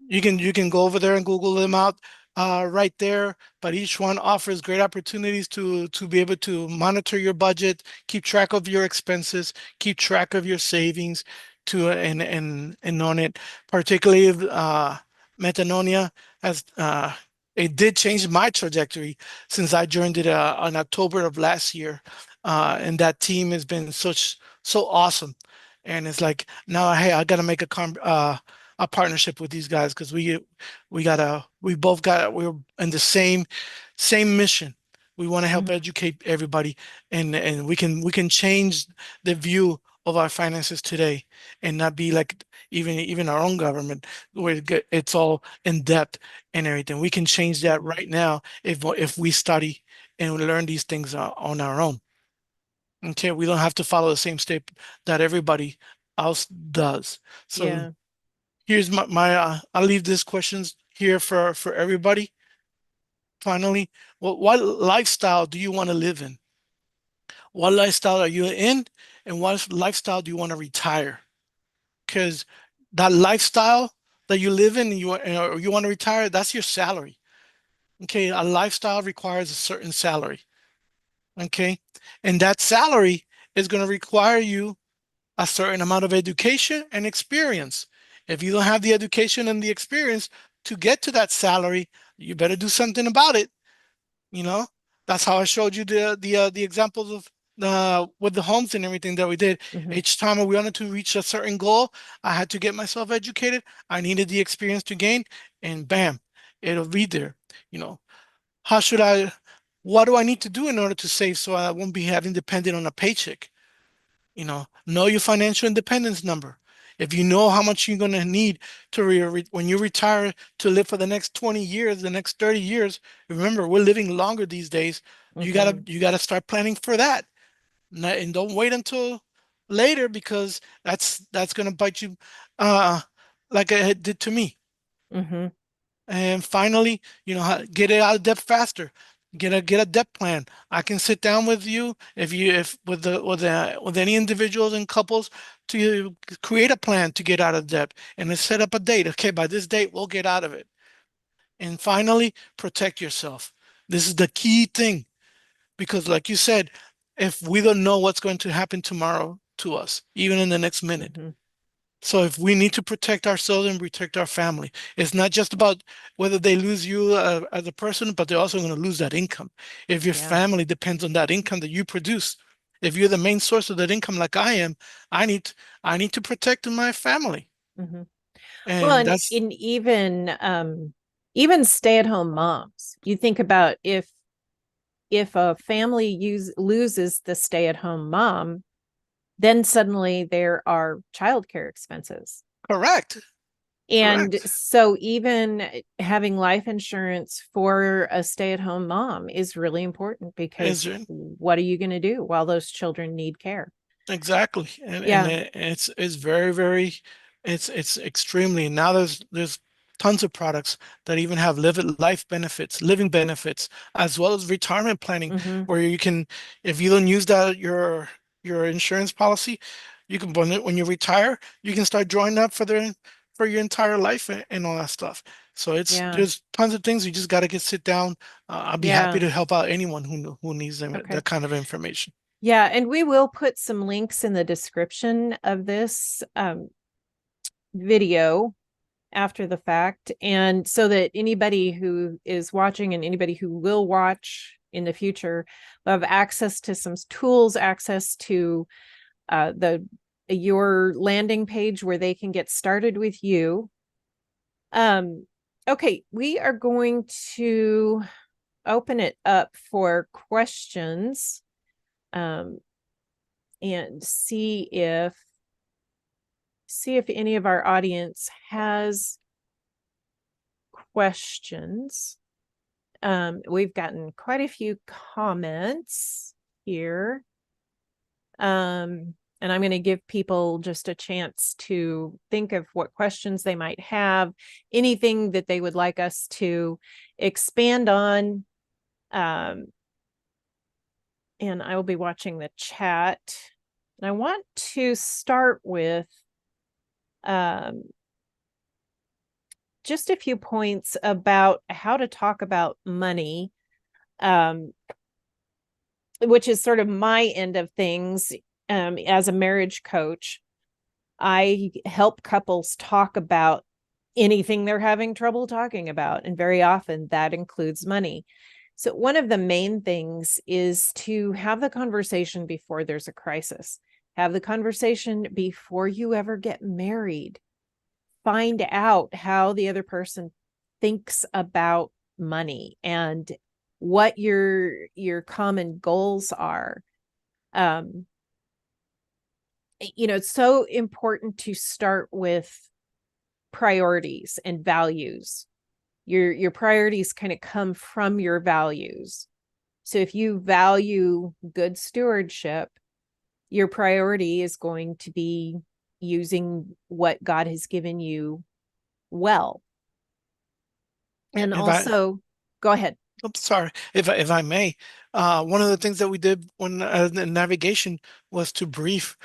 you can go over there and Google them out right there. But each one offers great opportunities to be able to monitor your budget, keep track of your expenses, keep track of your savings, to and on it. Particularly Metanonia has it did change my trajectory since I joined it in October of last year, and that team has been so awesome. And it's like now, hey, I got to make a partnership with these guys because we both we're in the same mission. We want to help Mhm. educate everybody, and we can change the view of our finances today, and not be like even our own government where it's all in depth and everything. We can change that right now if we study and we learn these things on our own. Okay, we don't have to follow the same step that everybody else does. So Yeah. here's I'll leave these questions here for everybody. Finally, what lifestyle do you want to live in? What lifestyle are you in? And what lifestyle do you want to retire? Because that lifestyle that you live in, or you want to retire, that's your salary. Okay, a lifestyle requires a certain salary. Okay, and that salary is going to require you a certain amount of education and experience. If you don't have the education and the experience to get to that salary, you better do something about it. You know, that's how I showed you the examples of with the homes and everything that we did. Hmm. Each time we wanted to reach a certain goal, I had to get myself educated. I needed the experience to gain, and bam, it'll be there. You know, how should I? What do I need to do in order to save so I won't be having dependent on a paycheck? Know your financial independence number. If you know how much you're going to need to when you retire to live for the next 20 years, the next 30 years, remember we're living longer these days. Hmm. You gotta start planning for that. And don't wait until later because that's going to bite you uh like it did to me. Hmm. And finally, get it out of debt faster. Get a debt plan. I can sit down with you if with any individuals and couples to create a plan to get out of debt and then set up a date. Okay, by this date we'll get out of it. And finally, protect yourself. This is the key thing because, like you said, if we don't know what's going to happen tomorrow to us, even in the next minute, Hmm. so if we need to protect ourselves and protect our family, it's not just about whether they lose you as a person, but they're also going to lose that income. If your Yeah. family depends on that income that you produce, if you're the main source of that income, like I am, I need I need to protect my family, Hmm. Well, and and that's in even stay-at-home moms, you think about if a family loses the stay-at-home mom, then suddenly there are childcare expenses. correct. And Correct. so even having life insurance for a stay-at-home mom is really important Is because what are you going to do while those children need care? Exactly, and Yeah. it's very it's extremely now there's tons of products that even have living benefits, as well as retirement planning, Hmm. where you can, if you don't use that your insurance policy, you can when you retire, you can start drawing up for your entire life and all that stuff. So Yeah. there's tons of things you just got to get sit down. I'll be happy Yeah. to help out anyone who needs Okay. that kind of information. Yeah, and we will put some links in the description of this video after the fact. And so that anybody who is watching and anybody who will watch in the future will have access to some tools, access to the your landing page where they can get started with you. Um, Okay, we are going to open it up for questions, and see if any of our audience has questions. We've gotten quite a few comments here. And I'm going to give people just a chance to think of what questions they might have, anything that they would like us to expand on. And I will be watching the chat. And I want to start with just a few points about how to talk about money, which is sort of my end of things. As a marriage coach, I help couples talk about anything they're having trouble talking about. And very often that includes money. So one of the main things is to have the conversation before there's a crisis. Have the conversation before you ever get married. Find out how the other person thinks about money and what your common goals are. It's so important to start with priorities and values. Your priorities kind of come from your values. So if you value good stewardship, your priority is going to be using what God has given you well. And If I, also, go ahead. I'm sorry, if I may, one of the things that we did when in navigation was to brief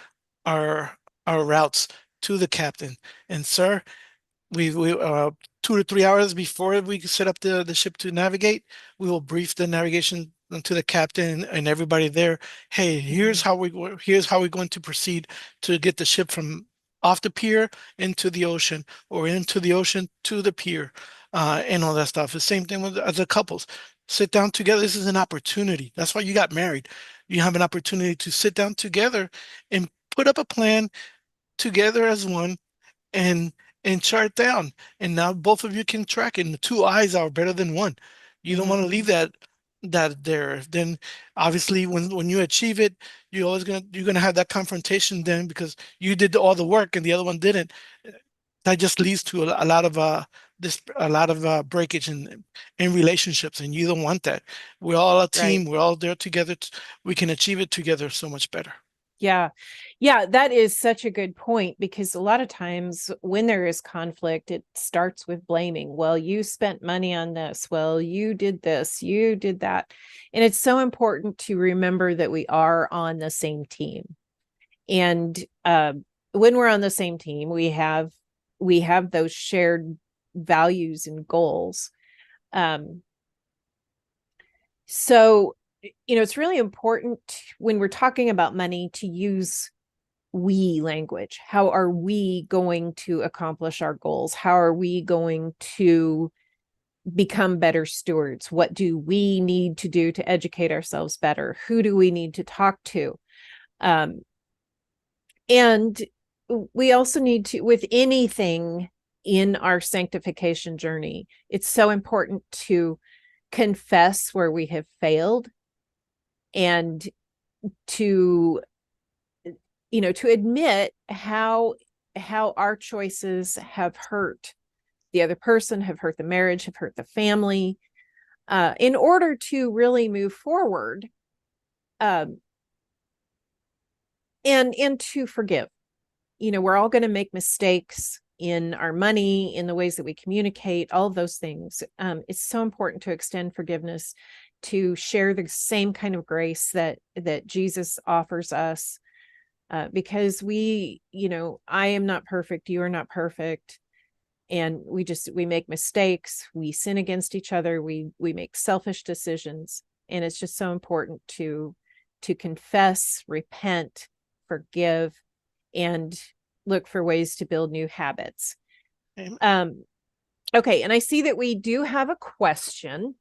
our our routes to the captain. And sir, we 2 to 3 hours before we set up the ship to navigate, we will brief the navigation to the captain and everybody there. Hey, Mm-hmm. here's how we're going to proceed to get the ship from off the pier into the ocean or into the ocean to the pier, and all that stuff. The same thing with as a couples. Sit down together. This is an opportunity. That's why you got married. You have an opportunity to sit down together and put up a plan together as one, and chart down. And now both of you can track it. And the two eyes are better than one. You don't Mm-hmm. want to leave that there. Then obviously when you achieve it, you're gonna have that confrontation then because you did all the work and the other one didn't. That just leads to a lot of breakage in relationships, and you don't want that. We're all a Right. team. We're all there together. We can achieve it together so much better. Yeah. Yeah, that is such a good point because a lot of times when there is conflict, it starts with blaming. Well, you spent money on this. Well, you did this, you did that. And it's so important to remember that we are on the same team. And when we're on the same team, we have those shared values and goals. Um, so it's really important when we're talking about money to use we language. How are we going to accomplish our goals? How are we going to become better stewards? What do we need to do to educate ourselves better? Who do we need to talk to? Um, and we also need to, with anything in our sanctification journey, it's so important to confess where we have failed and to to admit how our choices have hurt the other person, have hurt the marriage, have hurt the family, in order to really move forward, um, and to forgive. We're all going to make mistakes in our money, in the ways that we communicate, all of those things. It's so important to extend forgiveness, to share the same kind of grace that Jesus offers us, because I am not perfect, you are not perfect, and we make mistakes, we sin against each other, we make selfish decisions, and it's just so important to confess, repent, forgive, and look for ways to build new habits. Amen. Okay, and I see that we do have a question.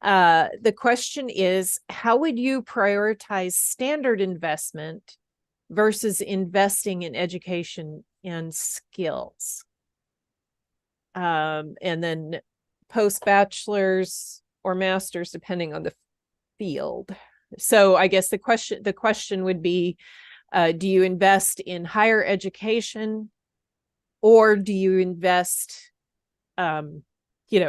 The question is, how would you prioritize standard investment versus investing in education and skills? and then post bachelor's or master's, depending on the field. So I guess the question would be, do you invest in higher education, or do you invest, um,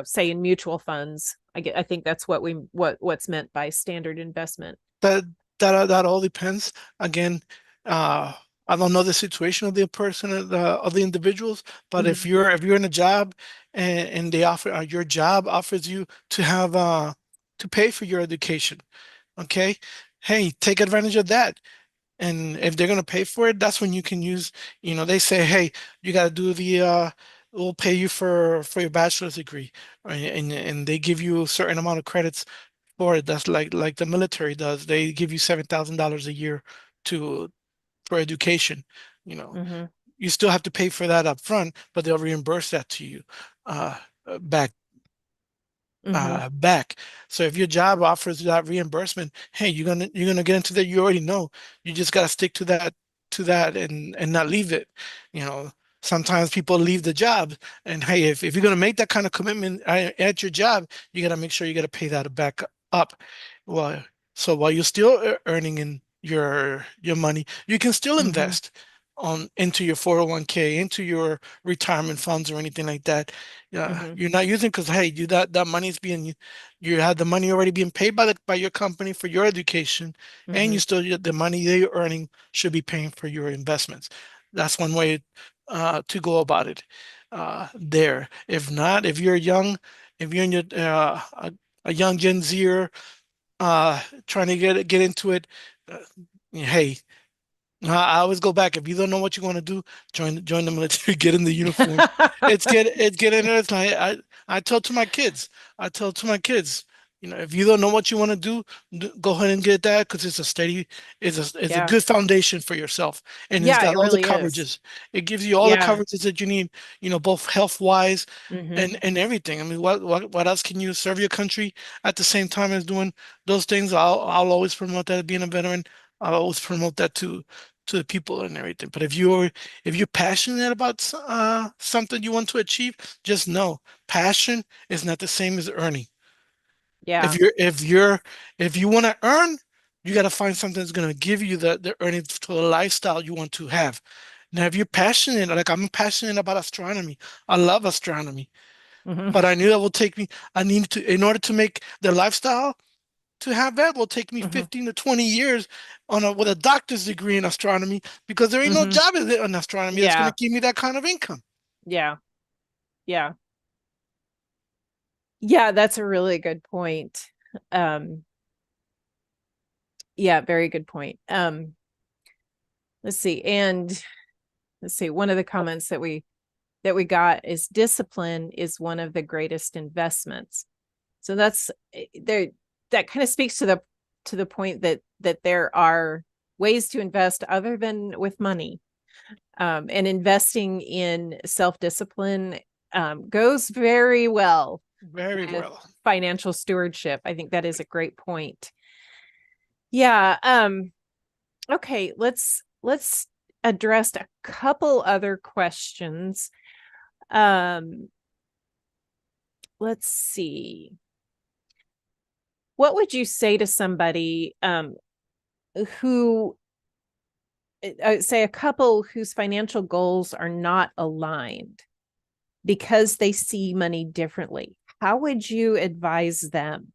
say in mutual funds? I think that's what's meant by standard investment. That that all depends. Again, uh, I don't know the situation of the person of the individuals, but Mm-hmm. if you're in a job and they offer your job offers you to have to pay for your education, okay? Hey, take advantage of that. And if they're gonna pay for it, that's when you can use, they say, hey, you gotta do we'll pay you for your bachelor's degree, right? And they give you a certain amount of credits for it. That's like the military does. They give you $7,000 a year to for education. You know, Mm-hmm. you still have to pay for that up front, but they'll reimburse that to you uh, back Mm-hmm. back. So if your job offers that reimbursement, hey, you're gonna get into that. You already know. You just gotta stick to that and not leave it. You know, sometimes people leave the job, and hey, if you're gonna make that kind of commitment at your job, you gotta make sure you gotta pay that back up. Well, so while you're still earning in your money, you can still Mm-hmm. invest on into your 401k, into your retirement funds or anything like that. Mm-hmm. You're not using because hey, that money is being you have the money already being paid by your company for your education, and Mm-hmm. you still the money they're earning should be paying for your investments. That's one way to go about it. There. If not, if you're young, if you're in a young Gen Zer trying to get into it, uh, hey, I always go back. If you don't know what you want to do, join the military, get in the uniform. It's get in there. It's like I tell to my kids, I tell to my kids, if you don't know what you want to do, go ahead and get that because it's a steady, it's a Yeah. good foundation for yourself, and it's Yeah, got it all the really is. coverages. It gives you all the Yeah. coverages that you need, both health wise Mm-hmm. and everything. I mean, what else can you serve your country at the same time as doing those things? I'll always promote that being a veteran. I'll always promote that to the people and everything. But if you're passionate about something you want to achieve, just know passion is not the same as earning. If Yeah. you're if you're if you want to earn, you got to find something that's going to give you the earnings to a lifestyle you want to have. Now, if you're passionate, like I'm passionate about astronomy, I love astronomy, Mm-hmm. but I knew that will take me. I need to, in order to make the lifestyle to have that will take me Mm-hmm. 15 to 20 years with a doctor's degree in astronomy because there ain't no Mm-hmm. job in astronomy that's going to Yeah. give me that kind of income. Yeah. Yeah. Yeah, that's a really good point. Um, yeah, very good point. Let's see. And let's see, one of the comments that we got is discipline is one of the greatest investments. So that's there, that kind of speaks to the point that there are ways to invest other than with money. And investing in self-discipline goes very well Very with well. financial stewardship. I think that is a great point. Yeah. Okay, let's address a couple other questions. Um, let's see. What would you say to somebody who say a couple whose financial goals are not aligned because they see money differently? How would you advise them?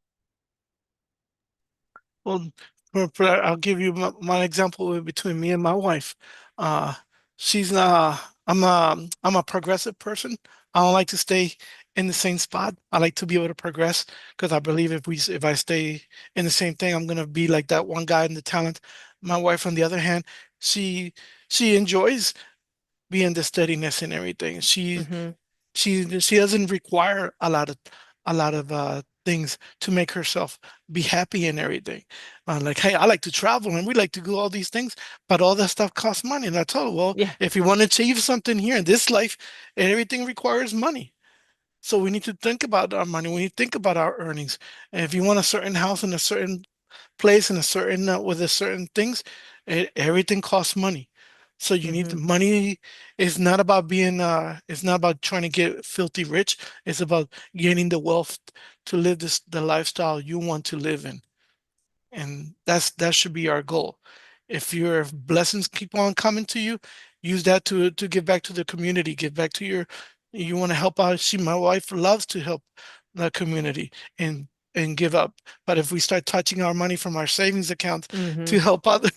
Well, I'll give you my example between me and my wife. Uh, she's I'm a progressive person. I don't like to stay in the same spot. I like to be able to progress because I believe if I stay in the same thing, I'm gonna be like that one guy in the talent. My wife, on the other hand, she she enjoys being the steadiness and everything. Mm-hmm. She doesn't require a lot of things to make herself be happy and everything. Like, hey, I like to travel and we like to do all these things, but all that stuff costs money. And I told her, well, Yeah. if you want to achieve something here in this life, everything requires money. So we need to think about our money. We need to think about our earnings. And if you want a certain house in a certain place in a certain with a certain things, everything costs money. So you need the Mhm. money. It's not about it's not about trying to get filthy rich. It's about gaining the wealth to live the lifestyle you want to live in. And that should be our goal. If your blessings keep on coming to you, use that to give back to the community, give back to you want to help out. My wife loves to help the community and give up. But if we start touching our money from our savings accounts to Mhm. help others,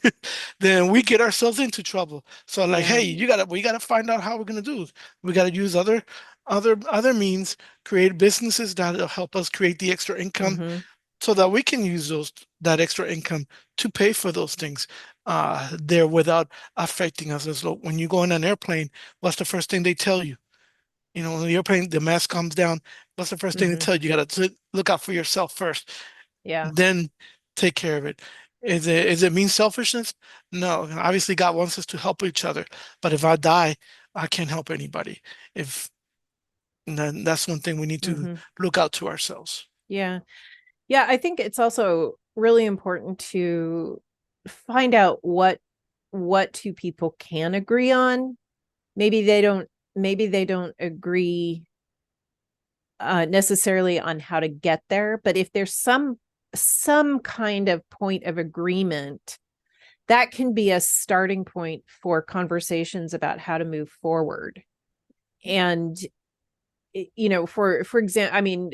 then we get ourselves into trouble. So like, hey, Yeah. we gotta find out how we're gonna do it. We gotta use other means, create businesses that'll help us create the extra income Mhm. so that we can use that extra income to pay for those things there without affecting us. As though when you go in an airplane, what's the first thing they tell you? You know, when the airplane, the mask comes down, what's the first thing they Mhm. tell you? You got to look out for yourself first, Yeah. then take care of it. Is it mean selfishness? No, obviously God wants us to help each other. But if I die, I can't help anybody. If then that's one thing we need to Mhm. look out to ourselves. Yeah. Yeah, I think it's also really important to find out what two people can agree on. Maybe they don't maybe they don't agree necessarily on how to get there, but if there's some kind of point of agreement, that can be a starting point for conversations about how to move forward. And for example, I mean,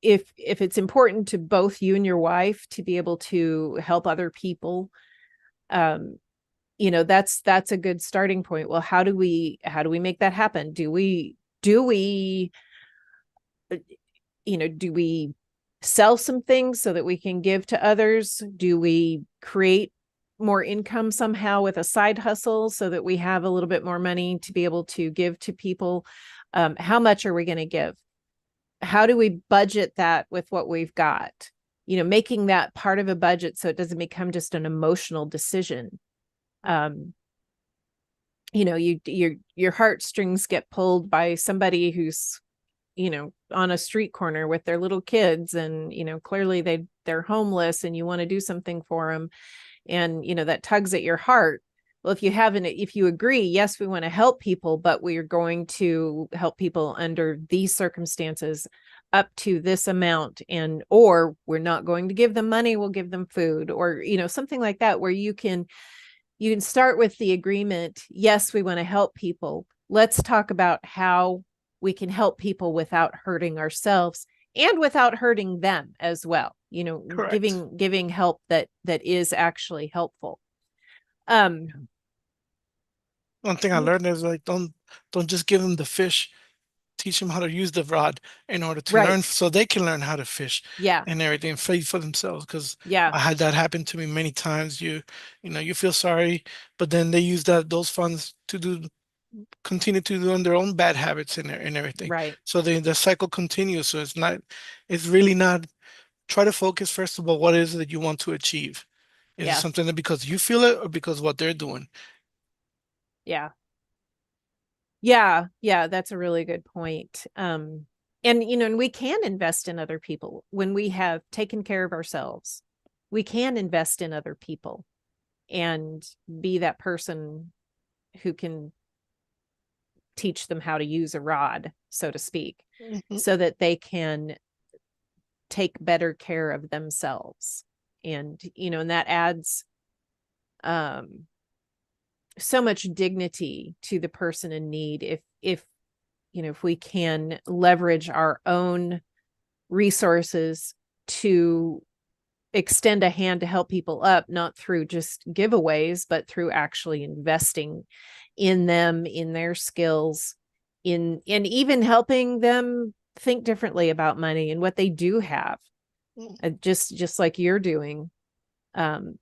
if it's important to both you and your wife to be able to help other people, um that's a good starting point. Well, how do we make that happen? Do we do we sell some things so that we can give to others? Do we create more income somehow with a side hustle so that we have a little bit more money to be able to give to people? How much are we going to give? How do we budget that with what we've got? Making that part of a budget so it doesn't become just an emotional decision. Um, your heartstrings get pulled by somebody who's on a street corner with their little kids, and clearly they're homeless, and you want to do something for them, and that tugs at your heart. Well, if you agree, yes, we want to help people, but we are going to help people under these circumstances up to this amount, and or we're not going to give them money, we'll give them food, or something like that, where you can start with the agreement. Yes, we want to help people. Let's talk about how we can help people without hurting ourselves and without hurting them as well. Correct. Giving help that is actually helpful. Um, One thing I learned is like don't just give them the fish. Teach them how to use the rod in order to right. learn, so they can learn how to fish Yeah. and everything, and feed for themselves. Because Yeah. I had that happen to me many times. You feel sorry, but then they use those funds to continue to do their own bad habits and everything. Right. So the cycle continues. So it's really not. Try to focus first of all, what is it that you want to achieve? Is it Yeah. something that because you feel it or because what they're doing? Yeah. Yeah. Yeah. That's a really good point. And we can invest in other people when we have taken care of ourselves. We can invest in other people and be that person who can teach them how to use a rod, so to speak, Mhm. so that they can take better care of themselves. And that adds um so much dignity to the person in need, if we can leverage our own resources to extend a hand to help people up, not through just giveaways, but through actually investing in them, in their skills, and even helping them think differently about money and what they do have. Just like you're doing. Um,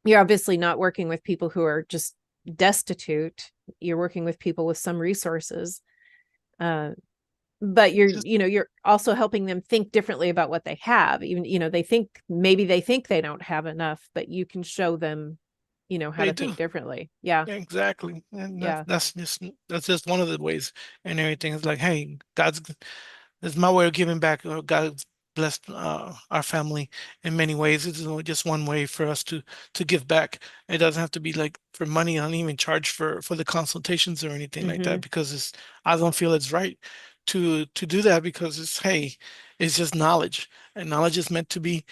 you're obviously not working with people who are just destitute. You're working with people with some resources. Uh, but you're also helping them think differently about what they have. Even they think they don't have enough, but you can show them how They to do. think differently. Yeah. Yeah, exactly. And Yeah. that's just one of the ways and everything. Is like, hey, God's it's my way of giving back. God blessed our family in many ways. It's only just one way for us to give back. It doesn't have to be like for money. I don't even charge for the consultations or anything like that Mm-hmm. because it's I don't feel it's right to do that because it's hey, it's just knowledge, and knowledge is meant to be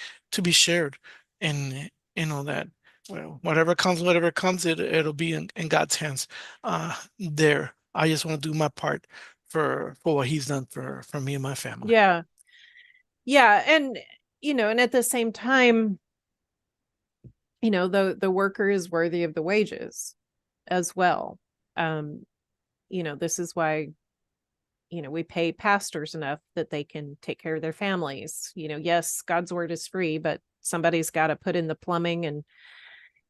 shared, and that. Well, whatever comes, it'll be in God's hands. There, I just want to do my part for what He's done for me and my family. Yeah. Yeah. And, and at the same time, the worker is worthy of the wages as well. Um, this is why, we pay pastors enough that they can take care of their families. Yes, God's word is free, but somebody's got to put in the plumbing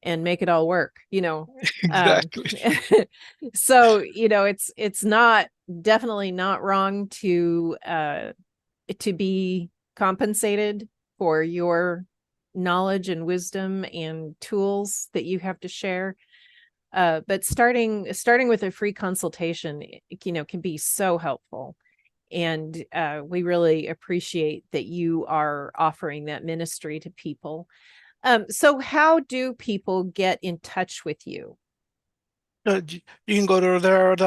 and make it all work. Um, Exactly. so, it's not definitely not wrong to be compensated for your knowledge and wisdom and tools that you have to share. But starting with a free consultation, can be so helpful. And we really appreciate that you are offering that ministry to people. So how do people get in touch with you? You can go to there at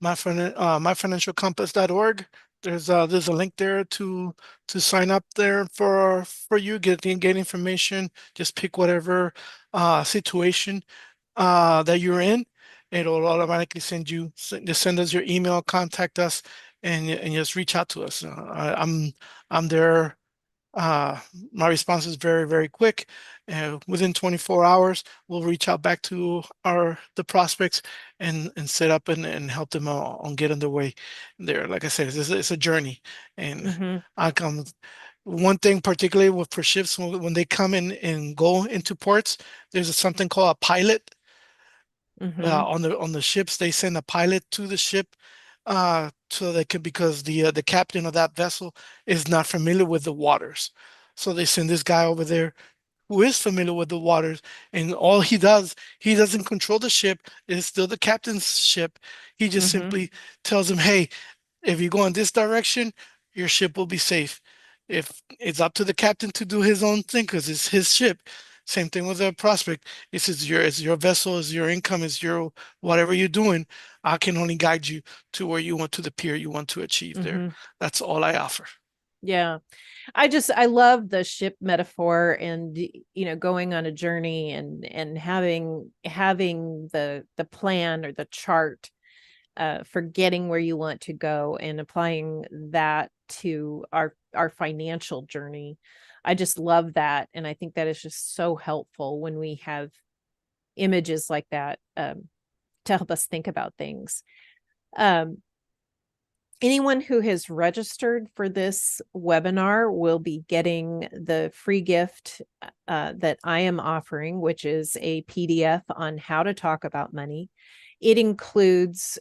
myfinancialcompass.org. There's a link there to sign up there for you, get information. Just pick whatever situation that you're in. It'll automatically just send us your email, contact us, and just reach out to us. I'm there. Uh, my response is very, very quick. Within 24 hours, we'll reach out back to the prospects and set up and help them on get underway there. Like I said, it's a journey, and Mm-hmm. I come. One thing particularly with for ships when they come in and go into ports, there's something called a pilot Mm-hmm. on the ships. They send a pilot to the ship so they can because the captain of that vessel is not familiar with the waters. So they send this guy over there who is familiar with the waters, and all he doesn't control the ship. It's still the captain's ship. He just Mm-hmm. simply tells him, "Hey, if you go in this direction, your ship will be safe. If it's up to the captain to do his own thing, because it's his ship. Same thing with a prospect. It's your vessel, it's your income, it's your whatever you're doing. I can only guide you to where you want to the pier you want to achieve there. Mm-hmm. That's all I offer. Yeah. I love the ship metaphor and going on a journey and having the plan or the chart for getting where you want to go and applying that to our financial journey. I just love that, and I think that is just so helpful when we have images like that to help us think about things. Um, Anyone who has registered for this webinar will be getting the free gift that I am offering, which is a PDF on how to talk about money. It includes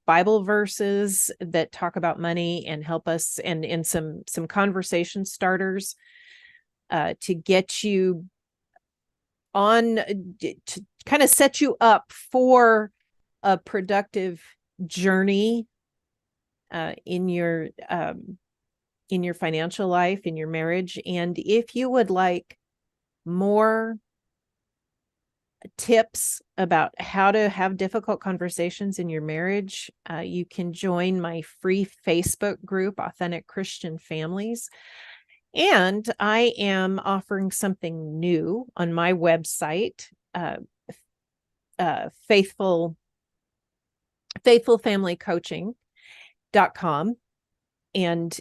Bible verses that talk about money and help us, and some conversation starters to get you on, to kind of set you up for a productive journey uh, in your um, in your financial life, in your marriage. And if you would like more tips about how to have difficult conversations in your marriage, you can join my free Facebook group, Authentic Christian Families. And I am offering something new on my website, faithful faithfulfamilycoaching.com. And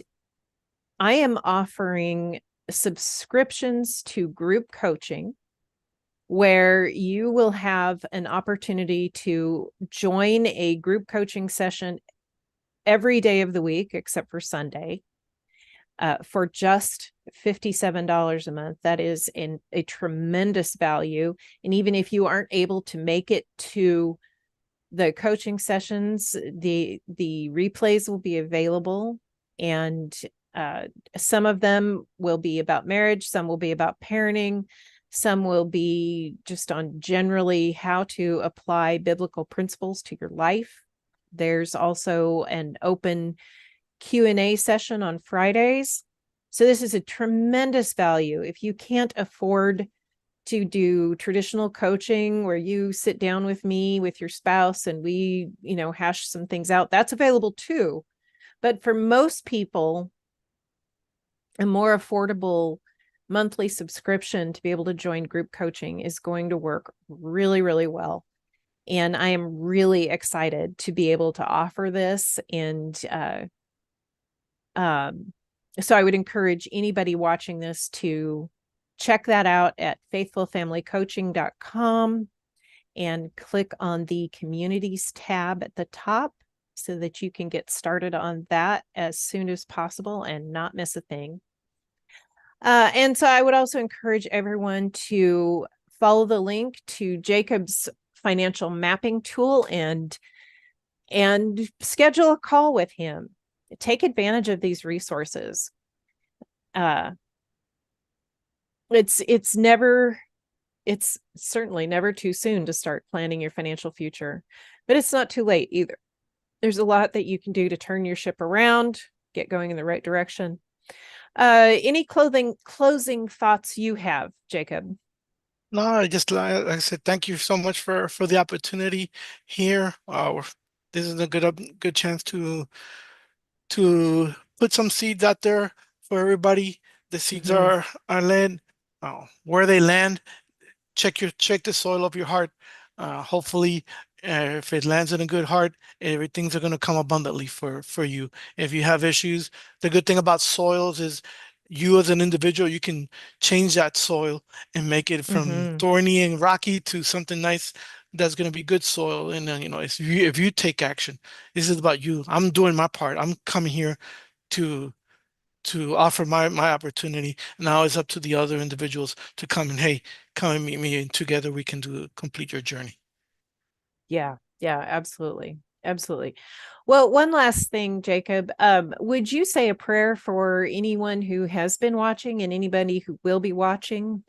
I am offering subscriptions to group coaching where you will have an opportunity to join a group coaching session every day of the week, except for Sunday, for just $57 a month. That is a tremendous value. And even if you aren't able to make it to the coaching sessions, the replays will be available, and some of them will be about marriage, some will be about parenting, some will be just on generally how to apply biblical principles to your life. There's also an open Q&A session on Fridays, So this is a tremendous value. If you can't afford to do traditional coaching where you sit down with me with your spouse and we, hash some things out, that's available too. But for most people, a more affordable monthly subscription to be able to join group coaching is going to work really, really well. And I am really excited to be able to offer this. And so I would encourage anybody watching this to check that out at faithfulfamilycoaching.com and click on the communities tab at the top so that you can get started on that as soon as possible and not miss a thing. And so I would also encourage everyone to follow the link to Jacob's financial mapping tool and schedule a call with him. Take advantage of these resources. It's certainly never too soon to start planning your financial future, but it's not too late either. There's a lot that you can do to turn your ship around, get going in the right direction. Any closing thoughts you have, Jacob? No, I just like I said, thank you so much for the opportunity here. This is a good chance to put some seeds out there for everybody. The seeds Mm-hmm. are land. Where they land, check the soil of your heart. Hopefully, if it lands in a good heart, everything's going to come abundantly for you. If you have issues, the good thing about soils is you as an individual, you can change that soil and make it from Mm-hmm. thorny and rocky to something nice that's going to be good soil. And then, if you take action, this is about you. I'm doing my part. I'm coming here to offer my opportunity. Now it's up to the other individuals to come and, hey, come and meet me, and together we can complete your journey. Yeah, yeah, absolutely. Absolutely. Well, one last thing, Jacob. Would you say a prayer for anyone who has been watching and anybody who will be watching?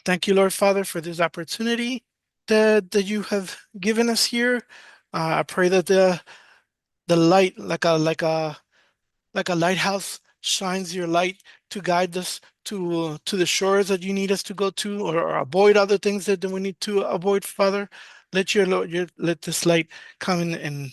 Thank you, Lord Father, for this opportunity that you have given us here. I pray that the light, like a lighthouse, shines your light to guide us to the shores that you need us to go to, or avoid other things that we need to avoid, Father. Let this light come in and